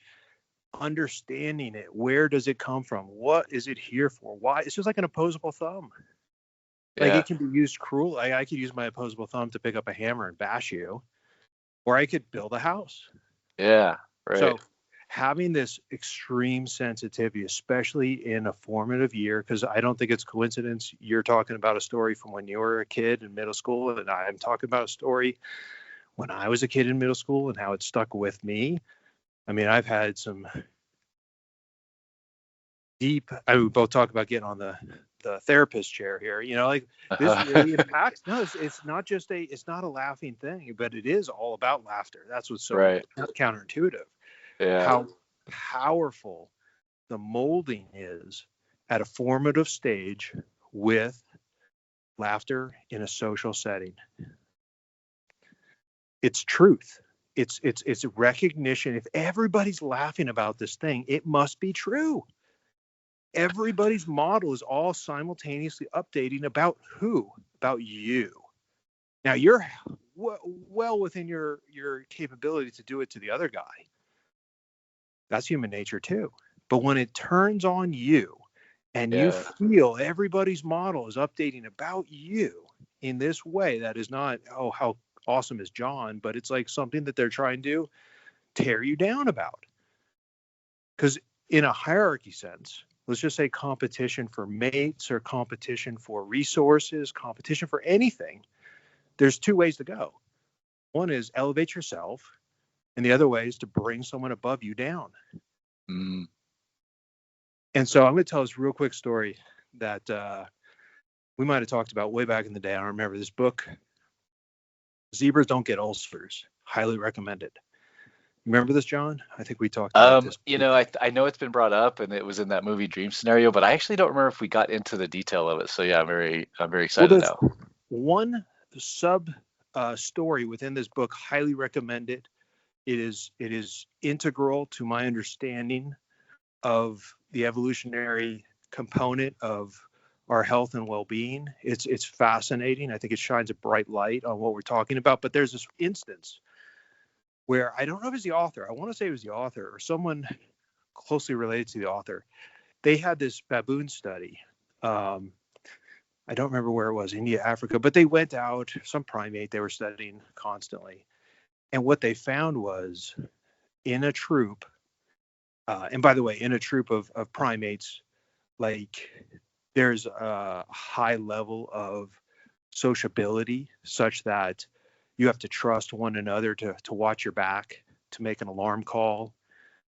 Understanding it. Where does it come from? What is it here for? Why? It's just like an opposable thumb. Like, it can be used cruel. I could use my opposable thumb to pick up a hammer and bash you, or I could build a house. Yeah, right. So having this extreme sensitivity, especially in a formative year, because I don't think it's coincidence you're talking about a story from when you were a kid in middle school, and I'm talking about a story when I was a kid in middle school and how it stuck with me. I mean, I've had some deep, we both talk about getting on the the therapist chair here. Like this really impacts. No, it's not just it's not a laughing thing, but it is all about laughter. That's what's so Right. counterintuitive. Yeah. How powerful the molding is at a formative stage with laughter in a social setting. It's truth. It's recognition. If everybody's laughing about this thing, it must be true. Everybody's model is all simultaneously updating about who? About you. Now you're well within your capability to do it to the other guy. That's human nature too. But when it turns on you and you feel everybody's model is updating about you in this way, that is not, oh, how awesome is John, but it's like something that they're trying to tear you down about. Because in a hierarchy sense, let's just say competition for mates or competition for resources, competition for anything, there's two ways to go. One is elevate yourself, and the other way is to bring someone above you down. Mm. And so I'm going to tell this real quick story that we might have talked about way back in the day. I don't remember this book. Zebras Don't Get Ulcers. Highly recommended. Remember this, John? I think we talked about this. I know it's been brought up, and it was in that movie Dream Scenario, but I actually don't remember if we got into the detail of it. So yeah, I'm very excited now. One sub story within this book, highly recommended. It is integral to my understanding of the evolutionary component of our health and well-being. It's fascinating. I think it shines a bright light on what we're talking about. But there's this instance where I don't know if it's the author. I want to say it was the author or someone closely related to the author. They had this baboon study. I don't remember where it was, India, Africa, but they went out, some primate they were studying constantly. And what they found was in a troop, and by the way, in a troop of primates, like there's a high level of sociability such that you have to trust one another to watch your back, to make an alarm call,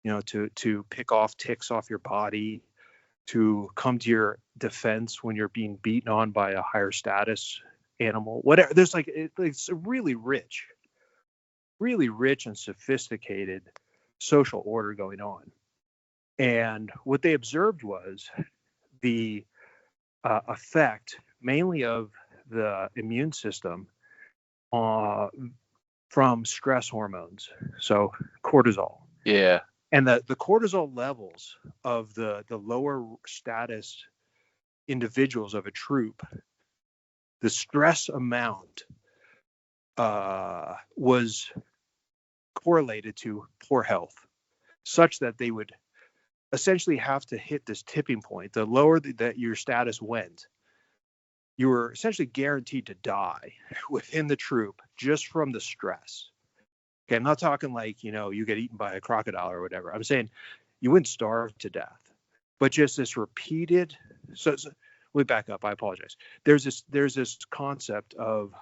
to pick off ticks off your body, to come to your defense when you're being beaten on by a higher status animal, whatever. There's it's a really rich and sophisticated social order going on. And what they observed was the effect mainly of the immune system from stress hormones, so cortisol. Yeah. And the cortisol levels of the lower status individuals of a troop, the stress amount was correlated to poor health, such that they would essentially have to hit this tipping point. The lower that your status went, you were essentially guaranteed to die within the troop just from the stress. Okay, I'm not talking like, you get eaten by a crocodile or whatever. I'm saying you wouldn't starve to death, but just this repeated. So let me back up. I apologize. There's this concept of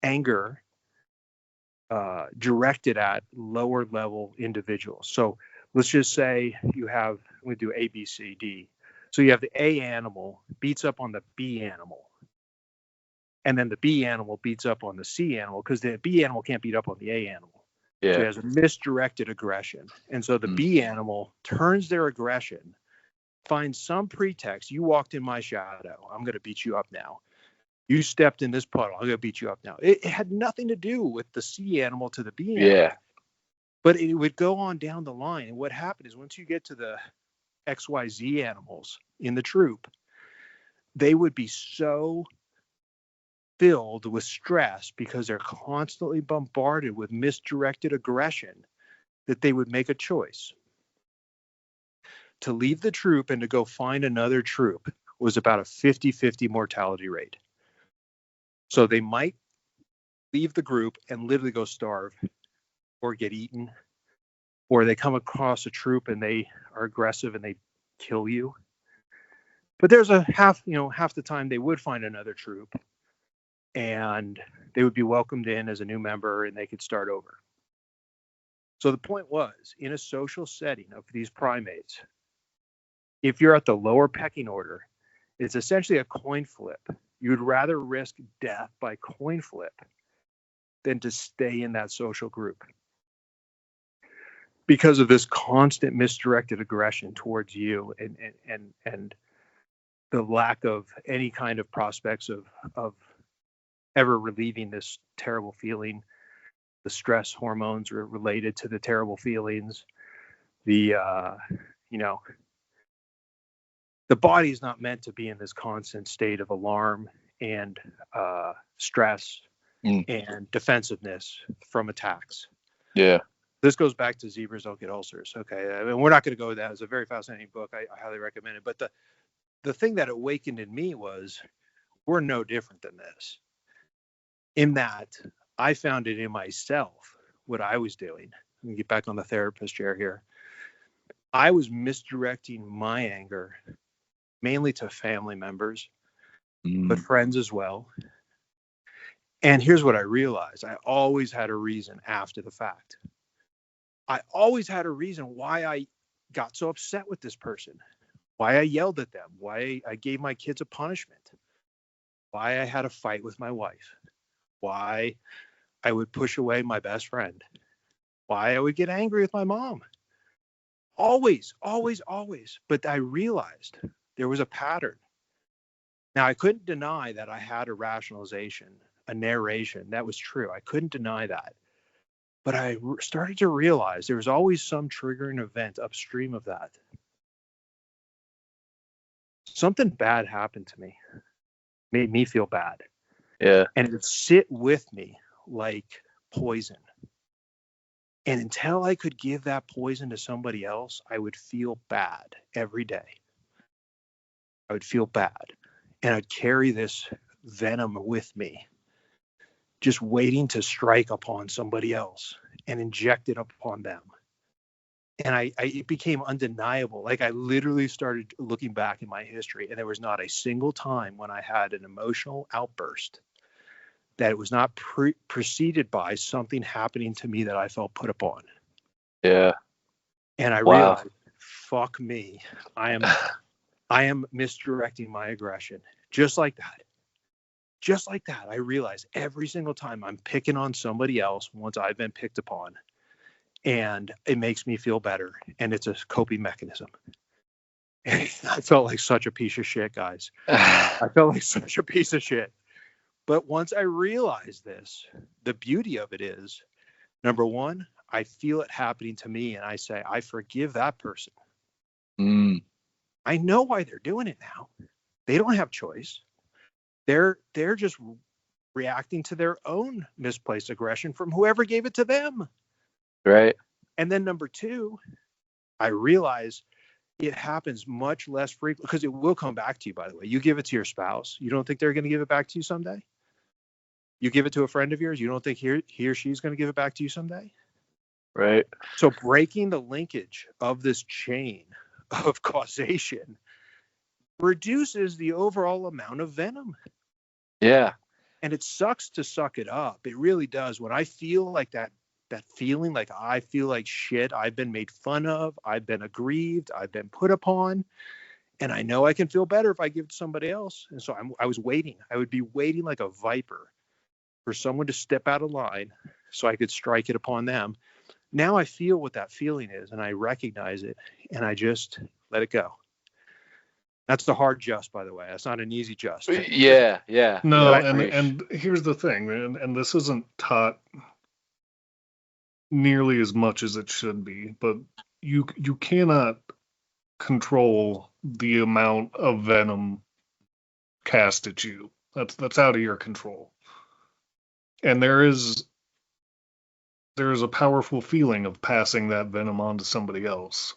anger directed at lower level individuals. So let's just say we do A, B, C, D. So you have the A animal beats up on the B animal. And then the B animal beats up on the C animal because the B animal can't beat up on the A animal. Yeah. So it has a misdirected aggression. And so the B animal turns their aggression, finds some pretext. You walked in my shadow. I'm going to beat you up now. You stepped in this puddle. I'm going to beat you up now. It had nothing to do with the C animal to the B animal. Yeah. But it would go on down the line. And what happened is once you get to the XYZ animals in the troop, they would be so filled with stress because they're constantly bombarded with misdirected aggression that they would make a choice. To leave the troop and to go find another troop was about a 50-50 mortality rate. So they might leave the group and literally go starve or get eaten, or they come across a troop and they are aggressive and they kill you. But there's a half the time they would find another troop and they would be welcomed in as a new member and they could start over. So the point was, in a social setting of these primates, if you're at the lower pecking order, it's essentially a coin flip. You'd rather risk death by coin flip than to stay in that social group because of this constant misdirected aggression towards you and the lack of any kind of prospects of ever relieving this terrible feeling. The stress hormones are related to the terrible feelings. The body is not meant to be in this constant state of alarm and stress and defensiveness from attacks. Yeah. This goes back to Zebras Don't Get Ulcers. Okay. I mean, we're not going to go with that. It's a very fascinating book. I highly recommend it. But the thing that awakened in me was we're no different than this. In that, I found it in myself what I was doing. Let me get back on the therapist chair here. I was misdirecting my anger mainly to family members, but friends as well. And here's what I realized. I always had a reason after the fact. I always had a reason why I got so upset with this person, why I yelled at them, why I gave my kids a punishment, why I had a fight with my wife, why I would push away my best friend, why I would get angry with my mom. Always, always, always. But I realized there was a pattern. Now, I couldn't deny that I had a rationalization, a narration. That was true. I couldn't deny that. But I started to realize there was always some triggering event upstream of that. Something bad happened to me, made me feel bad. Yeah. And it would sit with me like poison. And until I could give that poison to somebody else, I would feel bad every day. I would feel bad. And I'd carry this venom with me, just waiting to strike upon somebody else and inject it upon them. And it became undeniable. Like I literally started looking back in my history, and there was not a single time when I had an emotional outburst that it was not preceded by something happening to me that I felt put upon. Yeah. And I realized, fuck me. I am misdirecting my aggression. Just like that. Just like that. I realize every single time I'm picking on somebody else once I've been picked upon, and it makes me feel better. And it's a coping mechanism. And I felt like such a piece of shit, guys. I felt like such a piece of shit. But once I realized this, the beauty of it is, number one, I feel it happening to me and I say, I forgive that person. I know why they're doing it now. They don't have choice. They're just reacting to their own misplaced aggression from whoever gave it to them. Right. And then number two, I realize it happens much less frequently because it will come back to you, by the way. You give it to your spouse. You don't think they're going to give it back to you someday? You give it to a friend of yours. You don't think he or she's going to give it back to you someday? Right. So breaking the linkage of this chain of causation reduces the overall amount of venom. Yeah. And it sucks to suck it up. It really does. When I feel like that feeling, like I feel like shit, I've been made fun of, I've been aggrieved, I've been put upon, and I know I can feel better if I give it to somebody else. And so I was waiting. I would be waiting like a viper for someone to step out of line so I could strike it upon them. Now I feel what that feeling is, and I recognize it, and I just let it go. That's the hard just, by the way. That's not an easy just. Yeah. Yeah. No, Yeah, and here's the thing, and this isn't taught nearly as much as it should be, but you cannot control the amount of venom cast at you. That's out of your control. And there is a powerful feeling of passing that venom on to somebody else.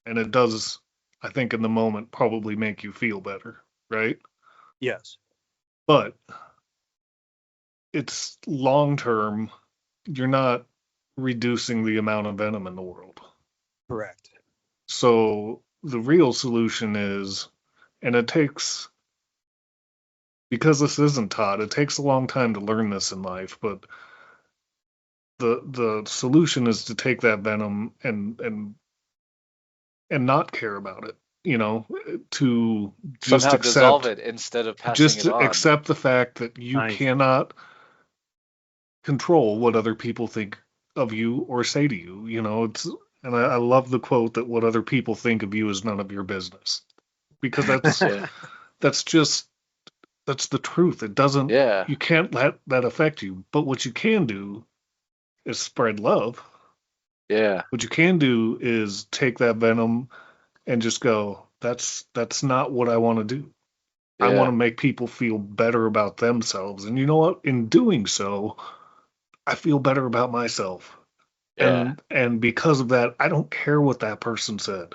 And it does, I think, in the moment probably make you feel better, right? Yes. But it's long term, you're not reducing the amount of venom in the world. Correct. So the real solution is, and it takes, because this isn't taught, it takes a long time to learn this in life, but the solution is to take that venom and not care about it. to just Somehow dissolve accept, it instead of passing just it to on. accept the fact that you Nice. cannot control what other people think of you or say to you. And I love the quote that what other people think of you is none of your business, because that's Yeah. that's just that's the truth. It doesn't. Yeah. You can't let that affect you. But what you can do is spread love. Yeah. What you can do is take that venom and just go, that's not what I want to do. I want to Yeah. make people feel better about themselves. And you know what? In doing so, I feel better about myself. Yeah. And because of that, I don't care what that person said.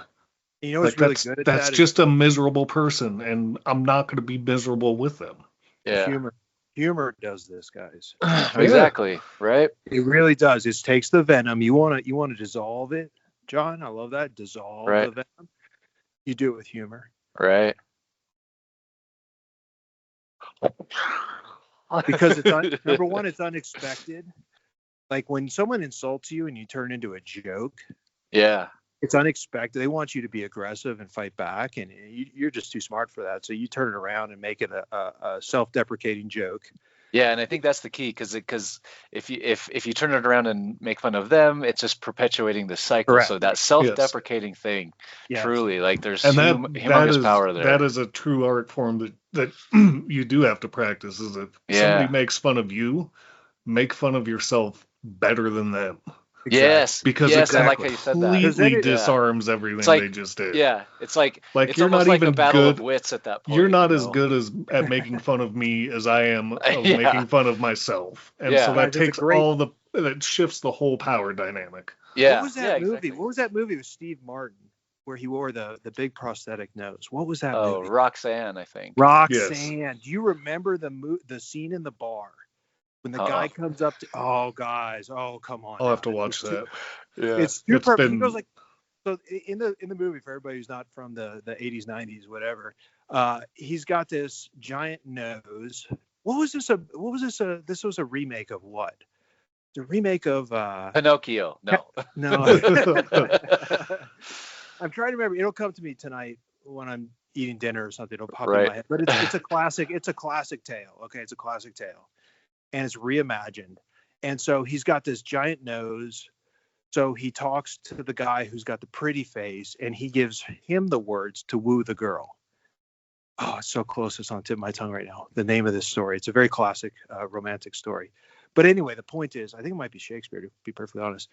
You know Like what's really good at that's that is just a miserable person, and I'm not going to be miserable with them. Yeah. humor. Humor does this, guys. Exactly. Right. It really does. It takes the venom. You want to dissolve it, John. I love that. Dissolve Right. the venom. You do it with humor. Right. Because number one, it's unexpected. Like when someone insults you and you turn into a joke, Yeah. it's unexpected. They want you to be aggressive and fight back, and you're just too smart for that. So you turn it around and make it a self-deprecating joke. Yeah, and I think that's the key, because if you turn it around and make fun of them, it's just perpetuating the cycle. Correct. So that self-deprecating thing, Yes. truly, like there's And humongous power there. that is a true art form that you do have to practice. Is if somebody Yeah. makes fun of you, make fun of yourself better than them, Yes. because Yes, it I like how you said that. completely Yeah. disarms everything It's like, they just did. yeah, it's like Like you're almost not like a even battle of good. wits at that point. You're not you as know? good as at making fun of me as I am of Yeah. making fun of myself, and Yeah. so Guys, that it's a takes great- that shifts the whole power dynamic. Yeah. What was that movie? Exactly. What was that movie with Steve Martin where he wore the big prosthetic nose? What was that Oh, movie? Roxanne, I think. Roxanne. Do you remember the scene in the bar when the guy Uh-uh. comes up to? Oh, guys. Oh, come on. I'll have now. to watch that. Yeah. It's too It's perfect. He been goes like, so in the movie, for everybody who's not from the 80s, 90s, whatever, he's got this giant nose. What was this? This was a remake of what? The remake of Pinocchio. No. no. I'm trying to remember. It'll come to me tonight when I'm eating dinner or something. It'll pop in Right. my head. But it's a classic. It's a classic tale. Okay, it's a classic tale, and it's reimagined. And so he's got this giant nose. So he talks to the guy who's got the pretty face, and he gives him the words to woo the girl. Oh, it's so close. It's on the tip of my tongue right now. The name of this story. It's a very classic romantic story. But anyway, the point is, I think it might be Shakespeare, to be perfectly honest.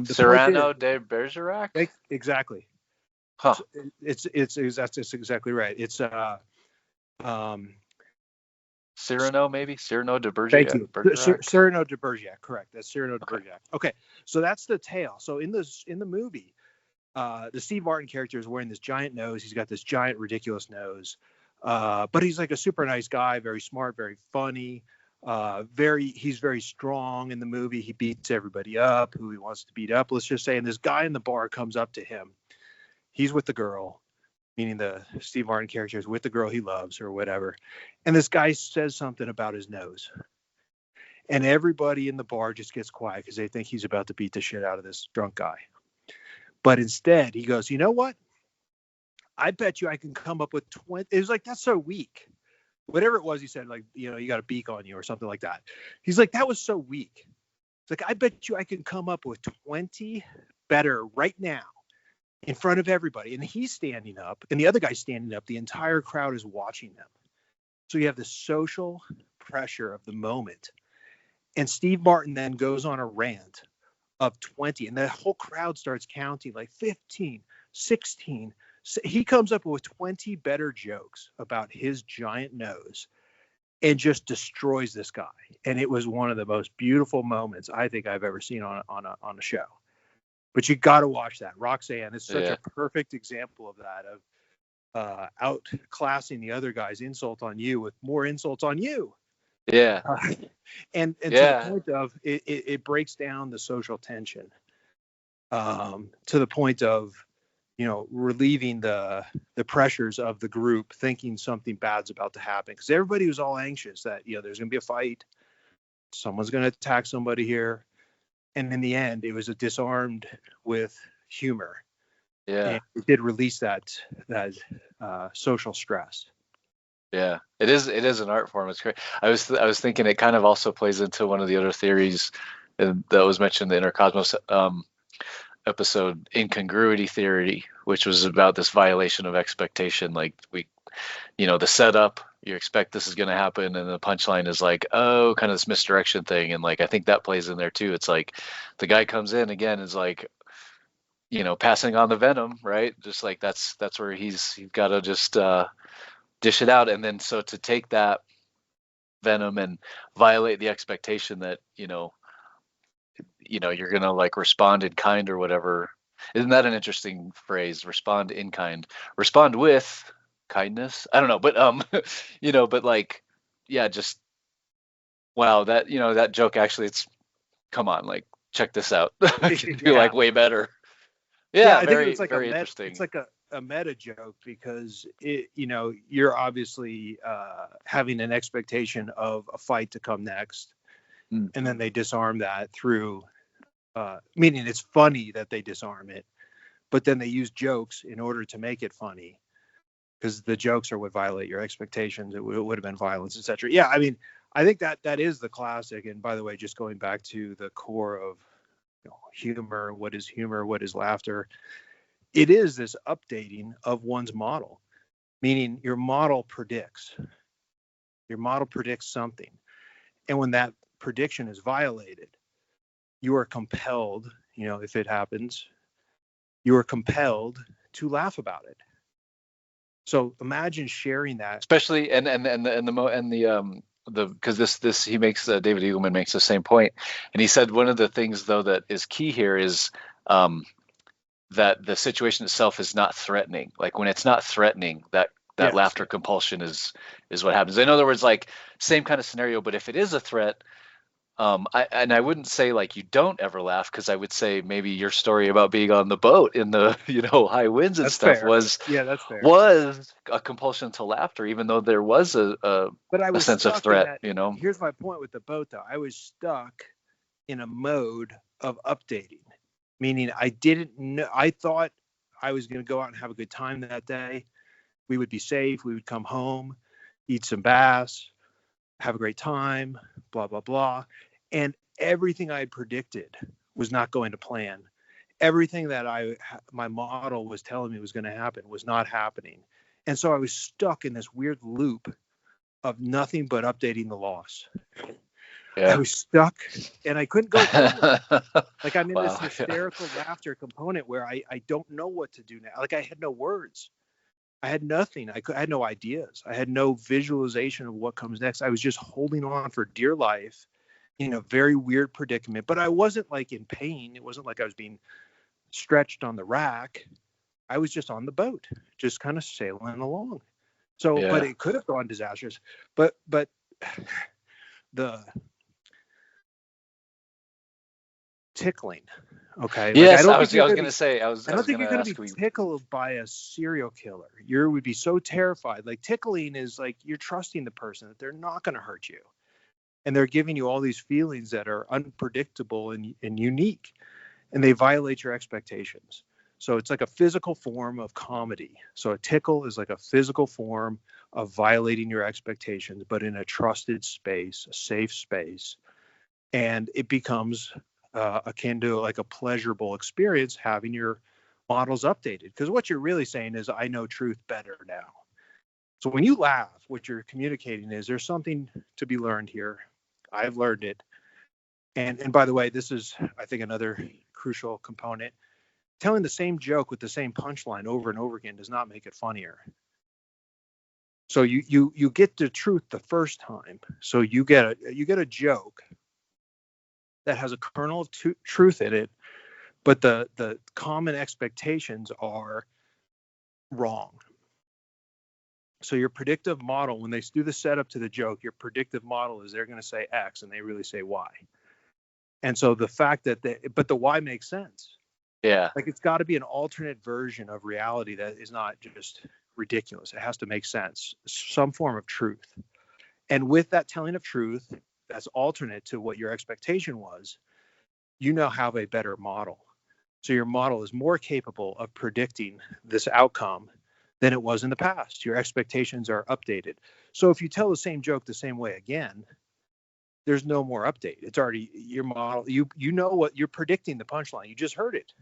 Cyrano de Bergerac? Exactly. Huh. It's exactly right. It's Cyrano, maybe? Cyrano de Bergerac? thank you. Bergerac? Cyrano de Bergerac, correct. That's Cyrano de Okay. Bergerac. Okay, so that's the tale. So in the movie, the Steve Martin character is wearing this giant nose. He's got this giant ridiculous nose, but he's like a super nice guy, very smart, very funny. He's very strong in the movie. He beats everybody up who he wants to beat up, let's just say. And this guy in the bar comes up to him. He's with the girl, meaning the Steve Martin character is with the girl he loves or whatever. And this guy says something about his nose. And everybody in the bar just gets quiet because they think he's about to beat the shit out of this drunk guy. But instead, he goes, you know what? I bet you I can come up with 20. It was like, that's so weak. Whatever it was, he said, like, you got a beak on you or something like that. He's like, that was so weak. It's like, I bet you I can come up with 20 better right now in front of everybody. And he's standing up and the other guy's standing up. The entire crowd is watching them. So you have the social pressure of the moment. And Steve Martin then goes on a rant of 20 and the whole crowd starts counting like 15, 16. So he comes up with 20 better jokes about his giant nose and just destroys this guy. And it was one of the most beautiful moments I think I've ever seen on a show. But you got to watch that. Roxanne is such a perfect example of that, of outclassing the other guy's insult on you with more insults on you. Yeah. And to the point of it breaks down the social tension to the point of, relieving the pressures of the group, thinking something bad's about to happen. Because everybody was all anxious that, there's going to be a fight. Someone's going to attack somebody here. And in the end, it was disarmed with humor. Yeah. And it did release that social stress. Yeah, it is an art form. It's great. I was thinking it kind of also plays into one of the other theories that was mentioned in the Intercosmos episode, incongruity theory, which was about this violation of expectation. Like the setup, you expect this is going to happen, and the punchline is like, oh, kind of this misdirection thing. And like I think that plays in there too. It's like the guy comes in again, is like, passing on the venom, right? Just like that's where he's got to just dish it out. And then so to take that venom and violate the expectation that you're gonna like respond in kind or whatever. Isn't that an interesting phrase? Respond in kind. Respond with kindness. I don't know, but but like, yeah, just wow, that joke actually, it's, come on, like, check this out. I can do like way better. Yeah, I think very it's like very interesting. it's like a meta joke, because you're obviously having an expectation of a fight to come next, and then they disarm that through meaning it's funny that they disarm it, but then they use jokes in order to make it funny, because the jokes are what violate your expectations. It would have been violence, etc. Yeah, I mean, I think that is the classic. And by the way, just going back to the core of humor, what is laughter, it is this updating of one's model, meaning your model predicts something, and when that prediction is violated, you are compelled, if it happens, you are compelled to laugh about it. So imagine sharing that, especially because this he makes, David Eagleman makes the same point, and he said one of the things though that is key here is that the situation itself is not threatening. Like when it's not threatening, that Yes. laughter compulsion is what happens. In other words, like same kind of scenario, but if it is a threat, I wouldn't say like you don't ever laugh, because I would say maybe your story about being on the boat in the high winds and That's stuff fair. was that's fair. was a compulsion to laughter, even though there was But I a was sense of stuck threat. in that. Here's my point with the boat, though. I was stuck in a mode of updating, meaning I didn't know. I thought I was going to go out and have a good time that day. We would be safe. We would come home, eat some bass, have a great time, blah, blah, blah. And everything I had predicted was not going to plan. Everything that my model was telling me was going to happen was not happening. And so I was stuck in this weird loop of nothing but updating the loss. Yeah. I was stuck and I couldn't go forward. Like I'm in Wow, this hysterical laughter component where I don't know what to do now. Like I had no words. I had nothing. I had no ideas. I had no visualization of what comes next. I was just holding on for dear life in a very weird predicament. But I wasn't like in pain. It wasn't like I was being stretched on the rack. I was just on the boat, just kind of sailing along. So, Yeah. but it could have gone disastrous. But the tickling, okay? Yes, like, I was going to say. I don't think you're going going to to ask be tickled by a serial killer. You would be so terrified. Like tickling is like you're trusting the person that they're not going to hurt you, and they're giving you all these feelings that are unpredictable and unique, and they violate your expectations. So it's like a physical form of comedy. So a tickle is like a physical form of violating your expectations, but in a trusted space, a safe space, and it becomes akin to like a pleasurable experience having your models updated. Because what you're really saying is, I know truth better now. So when you laugh, what you're communicating is there's something to be learned here. I've learned it. And by the way, this is, I think, another crucial component. Telling the same joke with the same punchline over and over again does not make it funnier. So you get the truth the first time. So you get a joke that has a kernel of truth in it, but the common expectations are wrong. So your predictive model, when they do the setup to the joke, your predictive model is they're going to say X and they really say Y. And so the fact that but the Y makes sense. Yeah. Like it's got to be an alternate version of reality that is not just ridiculous. It has to make sense, some form of truth. And with that telling of truth, that's alternate to what your expectation was, you now have a better model. So your model is more capable of predicting this outcome than it was in the past. Your expectations are updated. So if you tell the same joke the same way again, there's no more update. It's already your model. You know what you're predicting, the punchline. You just heard it.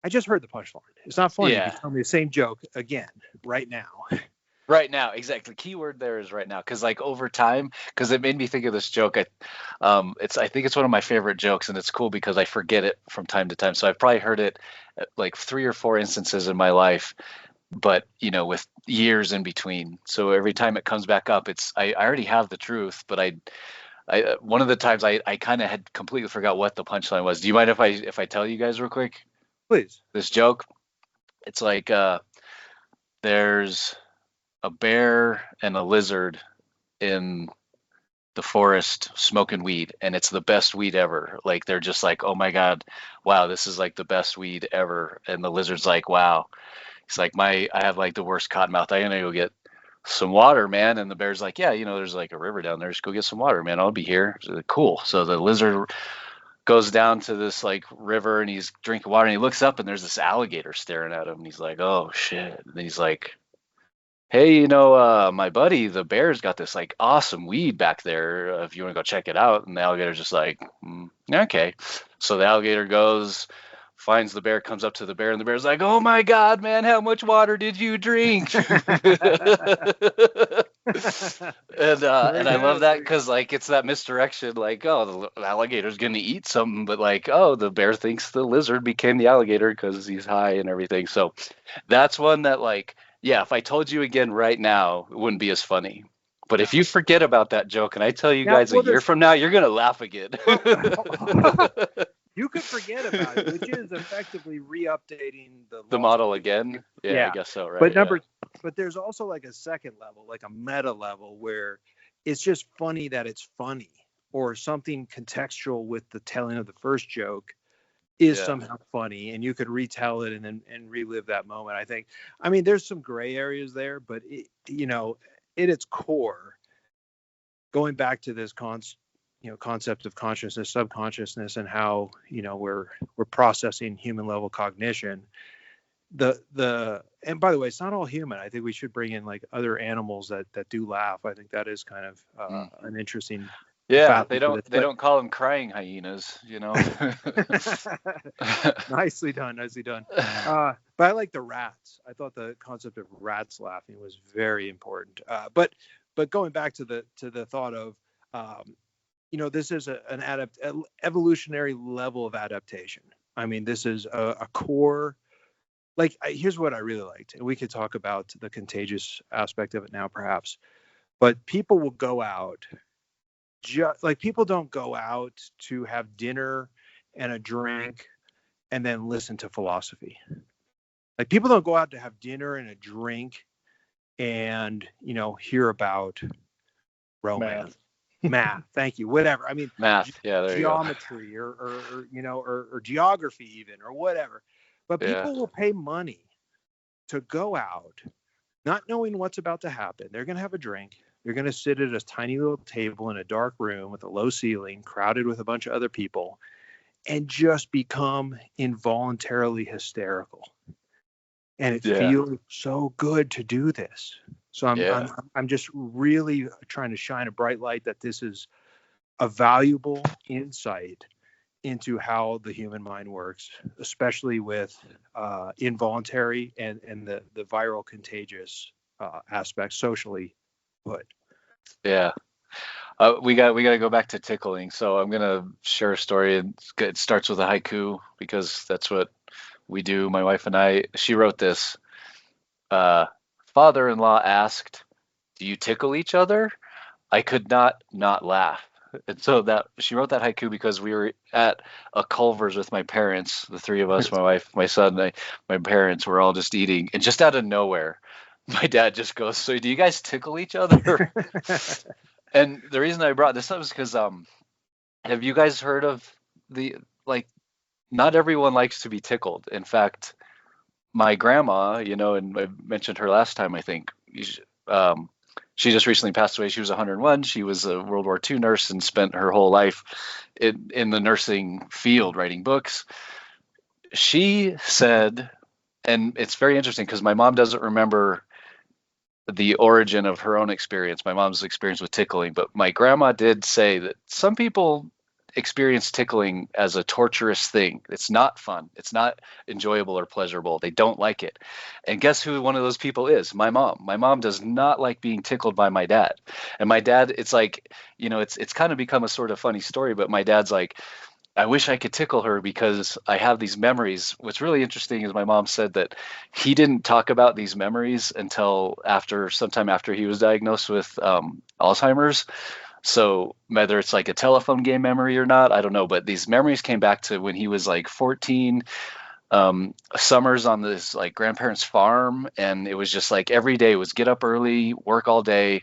I just heard the punchline. It's not funny if you tell me the same joke again right now. Right now, exactly. Keyword there is right now, because like over time, because it made me think of this joke. I think it's one of my favorite jokes, and it's cool because I forget it from time to time. So I've probably heard it like 3 or 4 instances in my life, but with years in between. So every time it comes back up, I already have the truth, but I one of the times I kind of had completely forgot what the punchline was. Do you mind if I tell you guys real quick? Please. This joke. It's like there's a bear and a lizard in the forest smoking weed, and it's the best weed ever. Like they're just like, oh my god, wow, this is like the best weed ever. And the lizard's like, wow. He's like, I have like the worst cotton mouth. I'm gonna go get some water, man. And the bear's like, yeah, there's like a river down there. Just go get some water, man. I'll be here. So, cool. So the lizard goes down to this like river, and he's drinking water, and he looks up, and there's this alligator staring at him, and he's like, oh shit. And then he's like, hey, my buddy, the bear's got this like awesome weed back there. If you want to go check it out. And the alligator's just like, okay. So the alligator goes, finds the bear, comes up to the bear, and the bear's like, oh my god, man, how much water did you drink? And I love that because like it's that misdirection, like, oh, the alligator's gonna eat something, but like, oh, the bear thinks the lizard became the alligator because he's high and everything. So that's one that like, yeah, if I told you again right now, it wouldn't be as funny. But if you forget about that joke and I tell you guys a year from now, you're gonna laugh again. You could forget about it, which is effectively re-updating the model again. Yeah, I guess so, right? But there's also like a second level, like a meta level, where it's just funny that it's funny, or something contextual with the telling of the first joke is somehow funny, and you could retell it and relive that moment. I mean, there's some gray areas there, but at its core, going back to this concept of consciousness, subconsciousness, and how we're processing human level cognition. And by the way, it's not all human. I think we should bring in like other animals that do laugh. I think that is kind of an interesting. Yeah, they don't call them crying hyenas, Nicely done. But I like the rats. I thought the concept of rats laughing was very important. But going back to the thought of this is an evolutionary level of adaptation. I mean, this is a core. Like, here's what I really liked, and we could talk about the contagious aspect of it now, perhaps. But people will go out. People don't go out to have dinner and a drink and then listen to philosophy. Like, people don't go out to have dinner and a drink and hear about romance, math. Thank you. Whatever. I mean, math. Yeah, there geometry you go. or geography even, or whatever. But people will pay money to go out, not knowing what's about to happen. They're going to have a drink. They're going to sit at a tiny little table in a dark room with a low ceiling, crowded with a bunch of other people, and just become involuntarily hysterical. And it feels so good to do this. So I'm just really trying to shine a bright light that this is a valuable insight into how the human mind works, especially with involuntary and the viral contagious aspects socially put. Yeah. We got to go back to tickling. So I'm going to share a story. It starts with a haiku because that's what we do. My wife and I, she wrote this. Father-in-law asked, "Do you tickle each other?" I could not laugh. And so that she wrote that haiku because we were at a Culver's with my parents, the three of us, my wife, my son, and my parents were all just eating, and just out of nowhere, my dad just goes, "So do you guys tickle each other?" And the reason I brought this up is because have you guys heard of not everyone likes to be tickled. In fact, my grandma, and I mentioned her last time, I think, she just recently passed away. She was 101. She was a World War II nurse and spent her whole life in the nursing field writing books. she said, and it's very interesting because my mom doesn't remember the origin of her own experience, my mom's experience with tickling, but my grandma did say that some people experience tickling as a torturous thing. It's not fun. It's not enjoyable or pleasurable. They don't like it. And guess who one of those people is? My mom. My mom does not like being tickled by my dad. And my dad, it's like, it's kind of become a sort of funny story, but my dad's like, I wish I could tickle her because I have these memories. What's really interesting is my mom said that he didn't talk about these memories until sometime after he was diagnosed with Alzheimer's. So whether it's like a telephone game memory or not, I don't know. But these memories came back to when he was like 14, summers on this like grandparents' farm, and it was just like every day was get up early, work all day.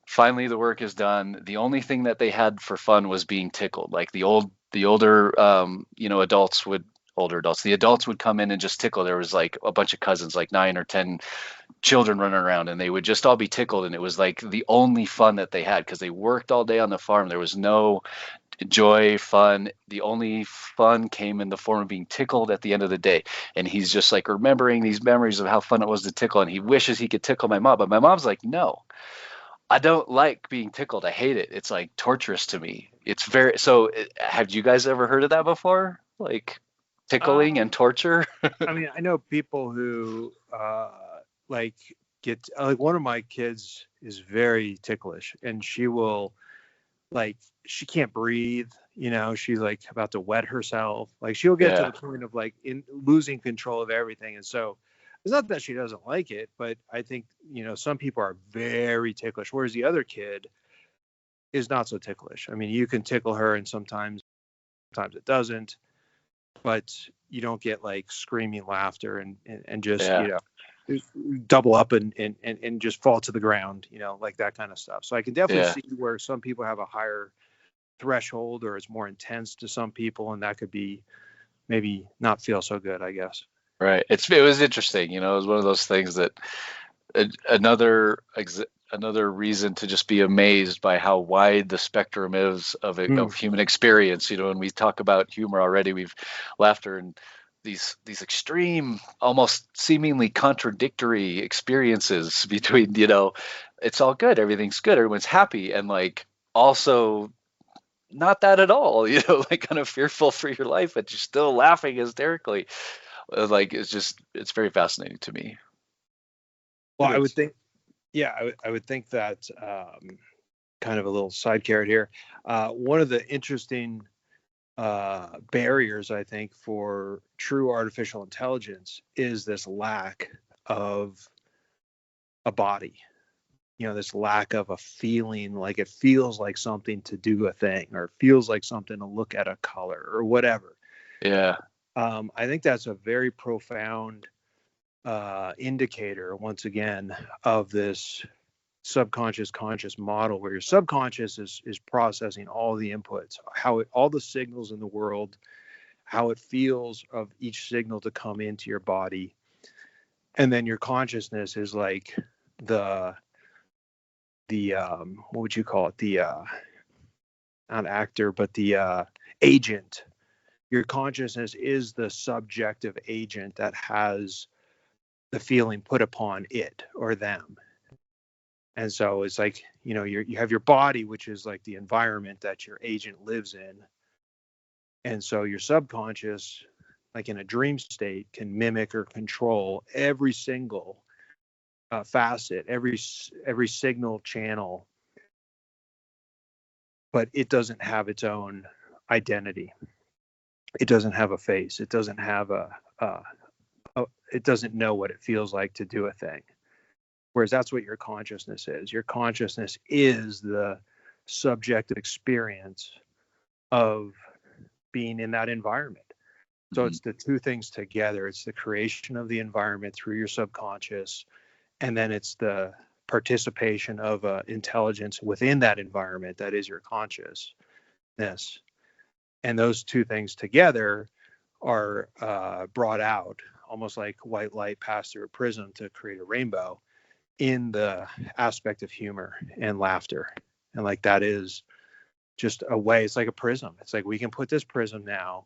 Finally, the work is done. The only thing that they had for fun was being tickled. Like the older, older adults, the adults would come in and just tickle. There was like a bunch of cousins, like 9 or 10 children running around, and they would just all be tickled. And it was like the only fun that they had because they worked all day on the farm. There was no joy, fun. The only fun came in the form of being tickled at the end of the day. And he's just like remembering these memories of how fun it was to tickle. And he wishes he could tickle my mom, but my mom's like, no, I don't like being tickled. I hate it. It's like torturous to me. It's very so. Have you guys ever heard of that before? Like tickling and torture? I mean, I know people who like get like one of my kids is very ticklish, and she will like she can't breathe. She's like about to wet herself. Like she'll get to Yeah. the point of like in losing control of everything, and so it's not that she doesn't like it, but I think some people are very ticklish, whereas the other kid is not so ticklish. I mean, you can tickle her, and sometimes it doesn't, but you don't get like screaming laughter and just Yeah. double up and just fall to the ground, like that kind of stuff. So I can definitely Yeah. see where some people have a higher threshold or it's more intense to some people, and that could be maybe not feel so good, I guess. Right. It was interesting. It was one of those things that another reason to just be amazed by how wide the spectrum is of human experience. When we talk about humor already, we've laughter and these extreme, almost seemingly contradictory experiences between, it's all good, everything's good, everyone's happy, and like also not that at all, like kind of fearful for your life, but you're still laughing hysterically. Like it's very fascinating to me. Well, I would think, yeah, I would think that kind of a little side carrot here. One of the interesting barriers, I think, for true artificial intelligence is this lack of a body. This lack of a feeling, like it feels like something to do a thing, or it feels like something to look at a color or whatever. Yeah. I think that's a very profound indicator, once again, of this subconscious conscious model, where your subconscious is processing all the inputs, all the signals in the world, how it feels of each signal to come into your body, and then your consciousness is like the what would you call it, the not actor, but the agent. Your consciousness is the subjective agent that has the feeling put upon it or them. And so it's like, you have your body, which is like the environment that your agent lives in. And so your subconscious, like in a dream state, can mimic or control every single facet, every signal channel, but it doesn't have its own identity. It doesn't have a face. It doesn't have it doesn't know what it feels like to do a thing. Whereas that's what your consciousness is. Your consciousness is the subjective experience of being in that environment. So it's the two things together. It's the creation of the environment through your subconscious, and then it's the participation of intelligence within that environment that is your consciousness. And those two things together are brought out almost like white light passed through a prism to create a rainbow in the aspect of humor and laughter. And like that is just a way, it's like a prism. It's like we can put this prism now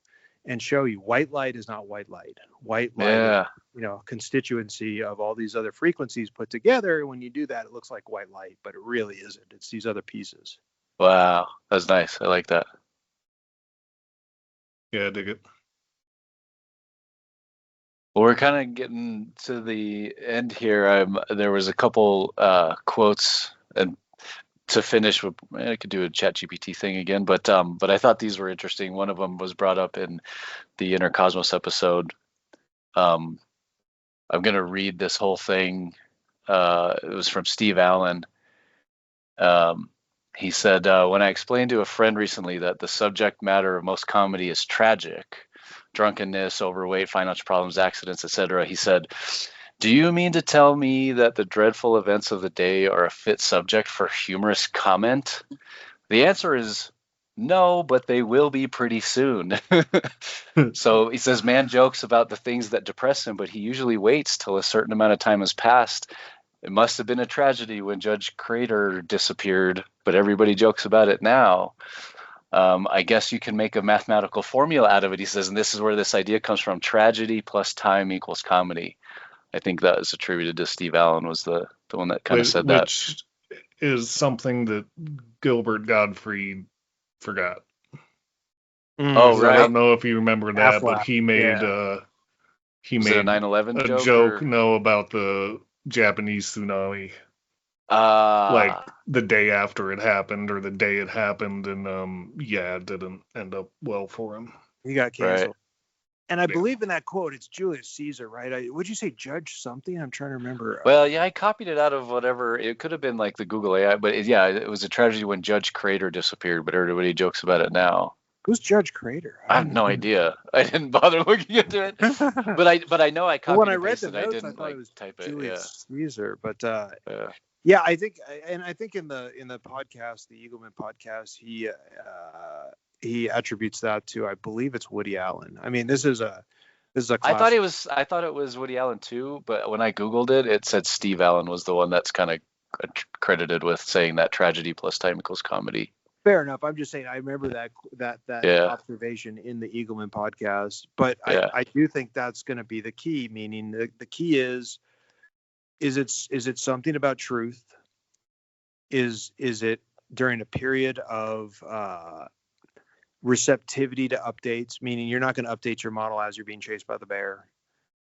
and show you white light is not white light. White light Yeah. is, constituency of all these other frequencies put together. When you do that, it looks like white light, but it really isn't. It's these other pieces. Wow. That's nice. I like that. Yeah, I dig it. Well, we're kind of getting to the end here. There was a couple quotes, and to finish with, I could do a ChatGPT thing again, but I thought these were interesting. One of them was brought up in the Inner Cosmos episode. I'm going to read this whole thing. It was from Steve Allen. He said, when I explained to a friend recently that the subject matter of most comedy is tragic, drunkenness, overweight, financial problems, accidents, etc., he said, do you mean to tell me that the dreadful events of the day are a fit subject for humorous comment? The answer is no, but they will be pretty soon. So he says, man jokes about the things that depress him, but he usually waits till a certain amount of time has passed. It must have been a tragedy when Judge Crater disappeared, but everybody jokes about it now. I guess you can make a mathematical formula out of it, he says, and this is where this idea comes from. Tragedy plus time equals comedy. I think that is attributed to Steve Allen, was the one that kind of said that. Which is something that Gilbert Gottfried forgot. Oh, right. I don't know if you remember that, but he made was it a 9/11 a joke about the Japanese tsunami. Like the day after it happened, or the day it happened, and it didn't end up well for him. He got canceled. Right. And I believe in that quote, it's Julius Caesar, right? Would you say Judge something? I'm trying to remember. Well, yeah, I copied it out of whatever. It could have been like the Google AI, but it was a tragedy when Judge Crater disappeared, but everybody jokes about it now. Who's Judge Crater? I have no idea. I didn't bother looking into it, but I know I copied when I and read the pasted. notes, I didn't I thought it was type Julius Caesar, but yeah. I think in the podcast, the Eagleman podcast, he attributes that to, I believe it's Woody Allen. I mean, this is a classic. I thought it was Woody Allen too, but when I Googled it, it said Steve Allen was the one that's kind of credited with saying that tragedy plus time equals comedy. Fair enough. I'm just saying, I remember that observation in the Eagleman podcast, but I do think that's going to be the key. Meaning the key is it something about truth? Is it during a period of receptivity to updates? Meaning you're not going to update your model as you're being chased by the bear.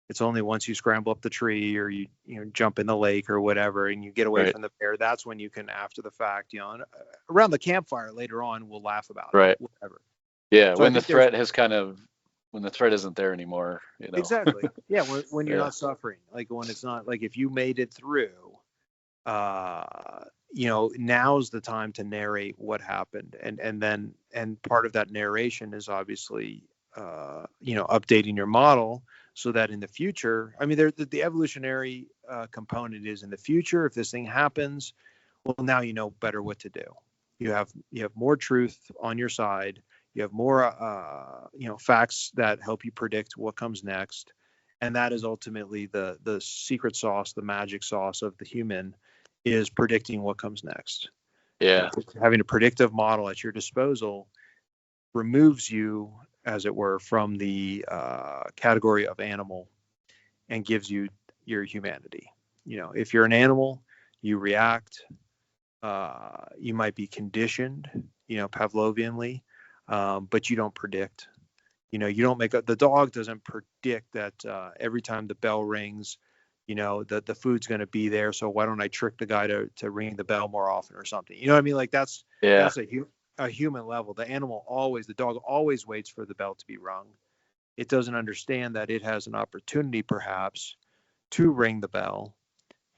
It's only once you scramble up the tree, or you jump in the lake or whatever, and you get away from the bear. That's when you can, after the fact, around the campfire later on, we'll laugh about it, whatever. Yeah, so when the threat isn't there anymore. Exactly. Yeah, when you're not suffering, like when it's not, like if you made it through, now's the time to narrate what happened, and part of that narration is obviously updating your model, so that in the future, I mean, the evolutionary component is in the future. If this thing happens, well, now you know better what to do. You have more truth on your side. You have more facts that help you predict what comes next, and that is ultimately the secret sauce, the magic sauce of the human, is predicting what comes next. Yeah, having a predictive model at your disposal removes you, as it were, from the category of animal and gives you your humanity. If you're an animal, you react. You might be conditioned, Pavlovianly, but you don't predict. You don't the dog doesn't predict that every time the bell rings, that the food's going to be there. So why don't I trick the guy to ring the bell more often or something? You know what I mean? Like that's a human level. The dog always waits for the bell to be rung. It doesn't understand that it has an opportunity perhaps to ring the bell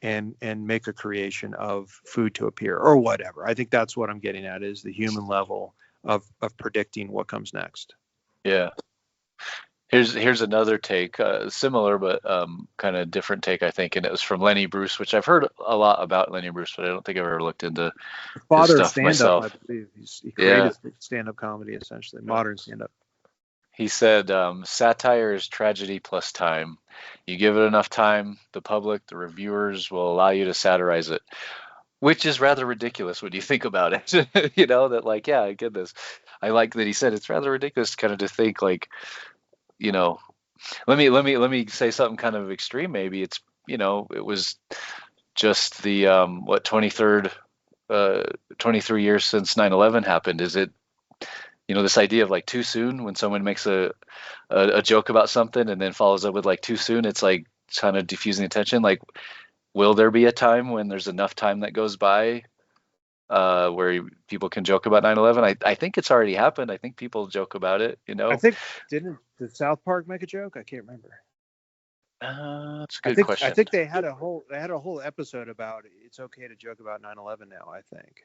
and make a creation of food to appear or whatever. I think that's what I'm getting at, is the human level of predicting what comes next. Yeah. Here's another take, similar but kind of different take, I think, and it was from Lenny Bruce, which I've heard a lot about Lenny Bruce, but I don't think I've ever looked into the father his of stuff myself. I believe he created stand-up comedy, essentially modern stand-up. He said, satire is tragedy plus time. You give it enough time, the public, the reviewers will allow you to satirize it, which is rather ridiculous when you think about it. I get this. I like that he said it's rather ridiculous kind of to think like you know, let me say something kind of extreme. Maybe it's, it was just the 23 years since 9/11 happened. Is it, this idea of like too soon when someone makes a joke about something and then follows up with like too soon? It's like kind of diffusing attention. Like, will there be a time when there's enough time that goes by where people can joke about 9/11? I think it's already happened. I think people joke about it, I think did South Park make a joke? I can't remember. That's a good question. I think they had a whole episode about it's okay to joke about 9/11 now, I think.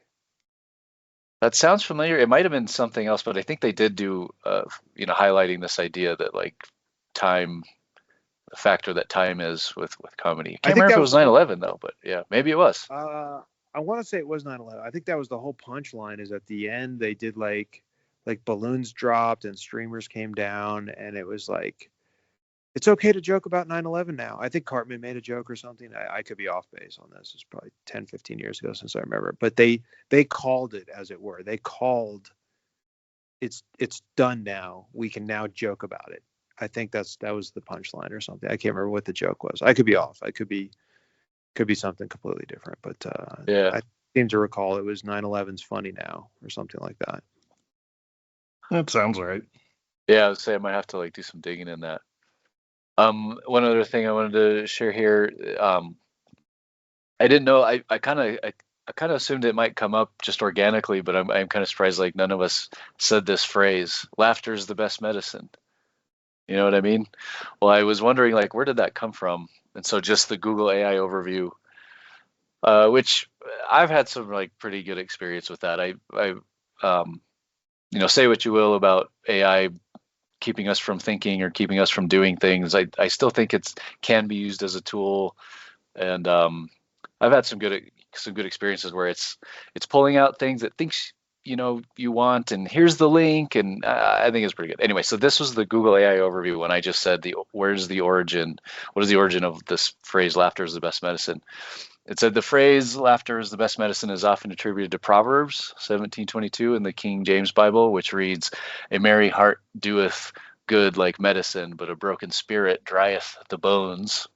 That sounds familiar. It might have been something else, but I think they did do, highlighting this idea that like time, the factor that time is with comedy. Can't remember if it was 9/11 though, but yeah, maybe it was. I want to say it was 9/11. I think that was the whole punchline. Is at the end they did like balloons dropped and streamers came down, and it was like, it's okay to joke about 9/11 now. I think Cartman made a joke or something. I could be off base on this. It's probably 10, 15 years ago since I remember. But they called it, as it were. They called it's done now. We can now joke about it. I think that was the punchline or something. I can't remember what the joke was. I could be off. I could be something completely different. But yeah, I seem to recall it was 9/11's funny now or something like that. That sounds right. Yeah, I would say I might have to like do some digging in that. One other thing I wanted to share here. I didn't know. I kind of assumed it might come up just organically, but I'm kind of surprised like none of us said this phrase. Laughter is the best medicine. You know what I mean? Well, I was wondering like where did that come from? And so just the Google AI overview, which I've had some like pretty good experience with that. I say what you will about AI keeping us from thinking or keeping us from doing things. I still think can be used as a tool, and I've had some good experiences where it's pulling out things that thinks you want, and here's the link, and I think it's pretty good. Anyway, so this was the Google AI overview when I just said what is the origin of this phrase laughter is the best medicine. It said the phrase laughter is the best medicine is often attributed to Proverbs 17:22 in the King James Bible, which reads, "A merry heart doeth good like medicine, but a broken spirit drieth the bones."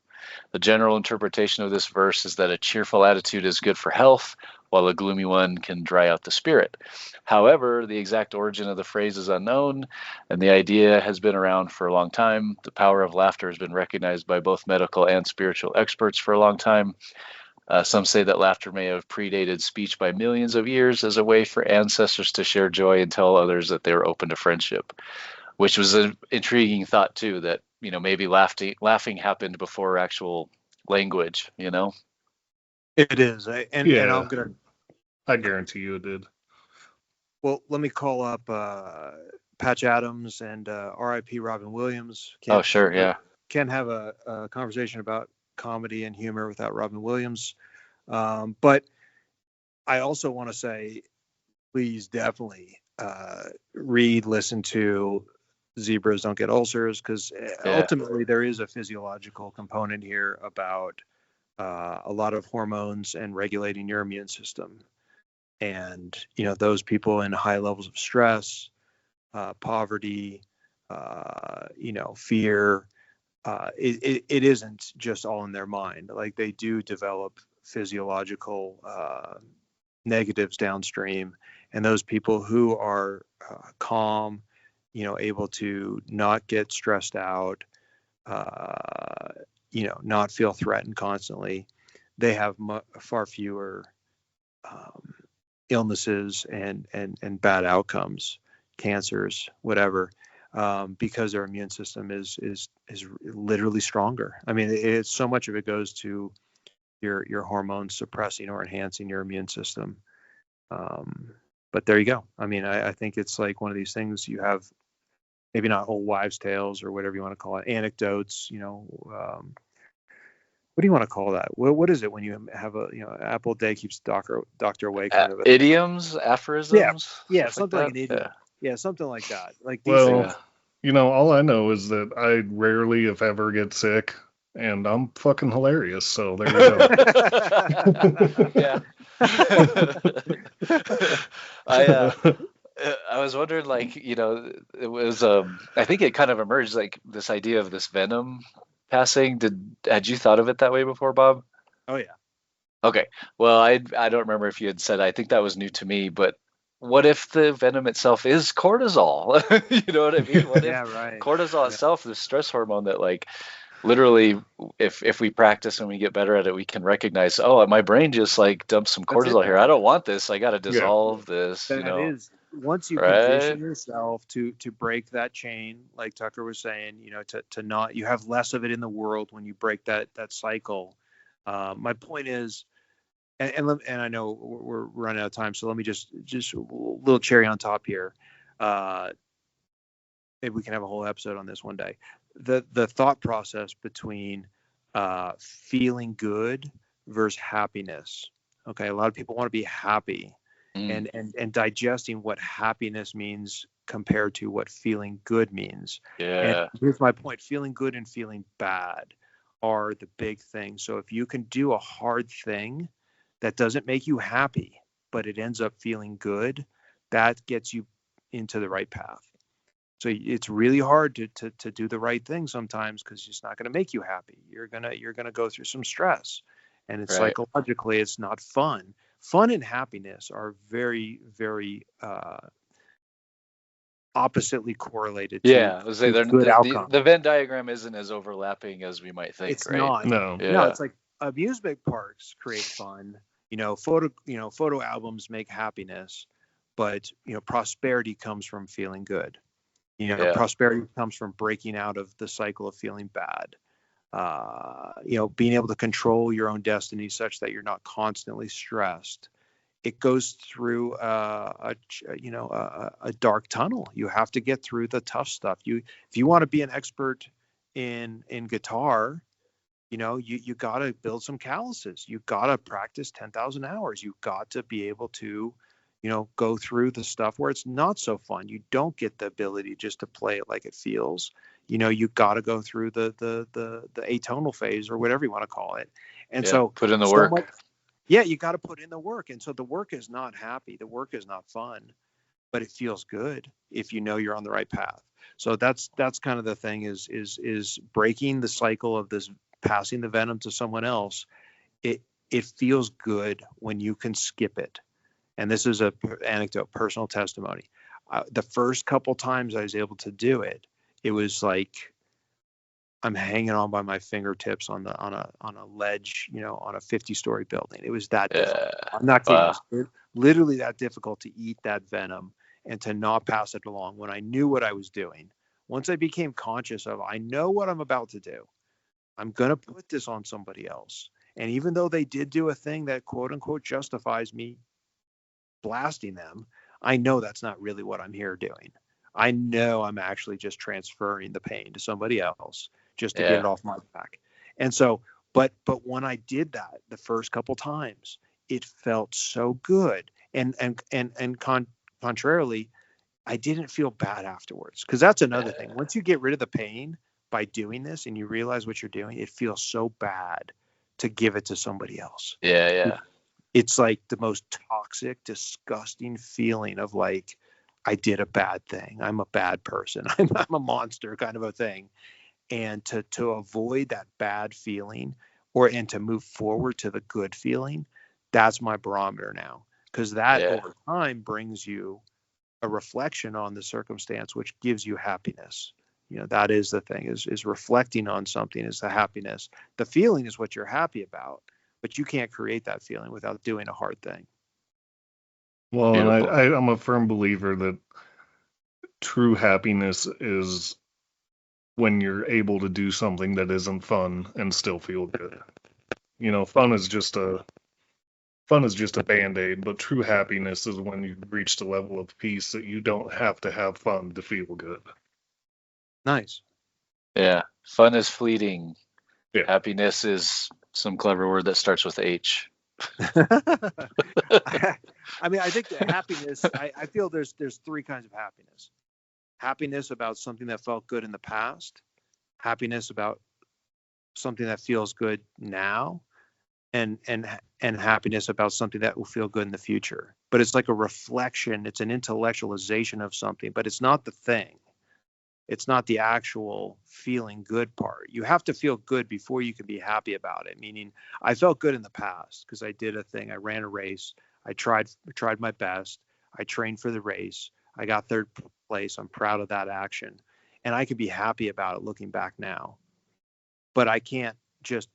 The general interpretation of this verse is that a cheerful attitude is good for health, while a gloomy one can dry out the spirit. However, the exact origin of the phrase is unknown, and the idea has been around for a long time. The power of laughter has been recognized by both medical and spiritual experts for a long time. Some say that laughter may have predated speech by millions of years as a way for ancestors to share joy and tell others that they were open to friendship, which was an intriguing thought too, that maybe laughing happened before actual language. It is, and I guarantee you it did. Well, let me call up Patch Adams and R.I.P. Robin Williams. Oh, sure, yeah. Can't have a conversation about comedy and humor without Robin Williams. But I also want to say, please definitely listen to Zebras Don't Get Ulcers, because ultimately there is a physiological component here about a lot of hormones and regulating your immune system. And, those people in high levels of stress, poverty, fear, it isn't just all in their mind. Like, they do develop physiological negatives downstream. And those people who are calm, able to not get stressed out, not feel threatened constantly, they have far fewer illnesses and bad outcomes, cancers, whatever, because their immune system is literally stronger. I mean, it's so much of it goes to your hormones suppressing or enhancing your immune system. But there you go. I mean, I think it's like one of these things you have, maybe not old wives' tales or whatever you want to call it, anecdotes, what do you want to call that? What is it when you have apple a day keeps doctor awake? Kind of idioms, aphorisms? Yeah, something like an idiom. Yeah, something like that. Like these things. All I know is that I rarely, if ever, get sick, and I'm fucking hilarious. So there you go. Yeah. I was wondering, like, it was, I think it kind of emerged like this idea of this venom passing. Had you thought of it that way before, Bob? Oh yeah. Okay. Well, I don't remember if you had said, I think that was new to me, but what if the venom itself is cortisol? You know what I mean? What if Yeah, right. cortisol Yeah. itself, the stress hormone that, like, literally, if we practice and we get better at it, we can recognize, oh, my brain just like dumped some That's it. cortisol here. I don't want this. I got to Yeah. dissolve this, That is, once you right? condition yourself to break that chain, like Tucker was saying, to not, you have less of it in the world when you break that cycle. My point is, and I know we're running out of time, so let me just a little cherry on top here. Maybe we can have a whole episode on this one day. The thought process between feeling good versus happiness. Okay, a lot of people want to be happy, Mm, and digesting what happiness means compared to what feeling good means. And yeah, here's my point: feeling good and feeling bad are the big things. So if you can do a hard thing that doesn't make you happy, but it ends up feeling good, that gets you into the right path. So it's really hard to do the right thing sometimes because it's not going to make you happy. You're gonna go through some stress, and it's right. psychologically it's not fun. Fun and happiness are very, very oppositely correlated Yeah, I was say to they're, good the outcomes. Venn diagram isn't as overlapping as we might think, It's right? not. No. No, Yeah, it's like amusement parks create fun. Photo albums make happiness, but prosperity comes from feeling good. yeah, Prosperity comes from breaking out of the cycle of feeling bad. Being able to control your own destiny such that you're not constantly stressed. It goes through a dark tunnel. You have to get through the tough stuff. If you want to be an expert in guitar, you got to build some calluses. You got to practice 10,000 hours. You got to be able to go through the stuff where it's not so fun. You don't get the ability just to play it like it feels. You got to go through the atonal phase or whatever you want to call it. And yeah. so Put in the so much, work. yeah, you got to put in the work. And so the work is not happy. The work is not fun, but it feels good if you know you're on the right path. So that's kind of the thing is breaking the cycle of this, passing the venom to someone else. It feels good when you can skip it. And this is a anecdote, personal testimony. The first couple times I was able to do it, it was like I'm hanging on by my fingertips on a ledge, on a 50-story building. It was that difficult. Yeah. I'm not kidding. Wow. It was literally that difficult to eat that venom and to not pass it along when I knew what I was doing. Once I became conscious of, I know what I'm about to do. I'm going to put this on somebody else. And even though they did do a thing that quote unquote justifies me blasting them, I know that's not really what I'm here doing. I know I'm actually just transferring the pain to somebody else just to get it Yeah. off my back. And so, but when I did that the first couple times, it felt so good. Contrarily, I didn't feel bad afterwards, because that's another thing. Once you get rid of the pain by doing this and you realize what you're doing, it feels so bad to give it to somebody else. Yeah. Yeah. It's like the most toxic, disgusting feeling of like, I did a bad thing. I'm a bad person. I'm a monster kind of a thing. And to avoid that bad feeling and to move forward to the good feeling, that's my barometer now. Because that Yeah. over time brings you a reflection on the circumstance, which gives you happiness. That is the thing, is reflecting on something is the happiness. The feeling is what you're happy about, but you can't create that feeling without doing a hard thing. Well, and Beautiful. I'm a firm believer that true happiness is when you're able to do something that isn't fun and still feel good. Fun is just a band-aid, but true happiness is when you've reached a level of peace that you don't have to have fun to feel good. Nice. Yeah. Fun is fleeting. Yeah. Happiness is some clever word that starts with H. I mean, I think that happiness, I feel there's three kinds of happiness. Happiness about something that felt good in the past, happiness about something that feels good now, and happiness about something that will feel good in the future. But it's like a reflection, it's an intellectualization of something, but it's not the thing. It's not the actual feeling good part. You have to feel good before you can be happy about it. Meaning, I felt good in the past because I did a thing. I ran a race. I tried my best. I trained for the race. I got third place. I'm proud of that action, and I could be happy about it looking back now. But I can't just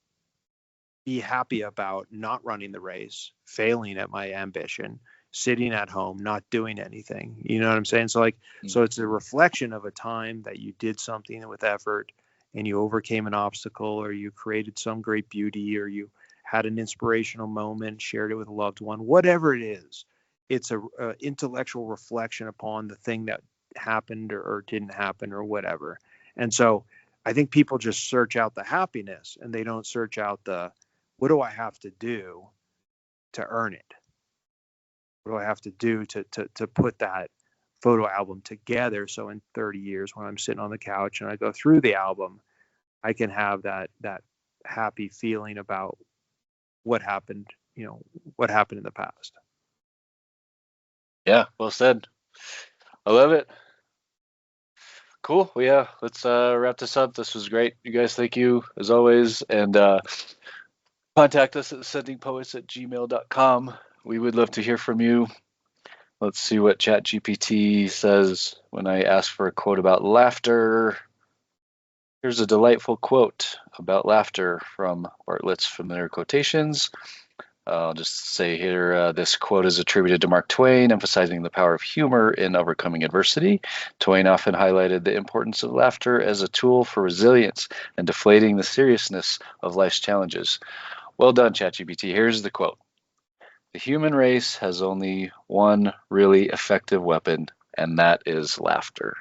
be happy about not running the race, failing at my ambition, sitting at home, not doing anything. You know what I'm saying? So so it's a reflection of a time that you did something with effort and you overcame an obstacle, or you created some great beauty, or you had an inspirational moment, shared it with a loved one, whatever it is. It's a intellectual reflection upon the thing that happened or didn't happen or whatever. And so I think people just search out the happiness and they don't search out the, what do I have to do to earn it? What do I have to do to put that photo album together so in 30 years when I'm sitting on the couch and I go through the album, I can have that happy feeling about what happened, what happened in the past. Yeah, well said. I love it. Cool. Well, yeah, let's wrap this up. This was great. You guys, thank you as always. And contact us at sendingpoets@gmail.com. We would love to hear from you. Let's see what ChatGPT says when I ask for a quote about laughter. Here's a delightful quote about laughter from Bartlett's Familiar Quotations. I'll just say here, this quote is attributed to Mark Twain, emphasizing the power of humor in overcoming adversity. Twain often highlighted the importance of laughter as a tool for resilience and deflating the seriousness of life's challenges. Well done, ChatGPT. Here's the quote. The human race has only one really effective weapon, and that is laughter.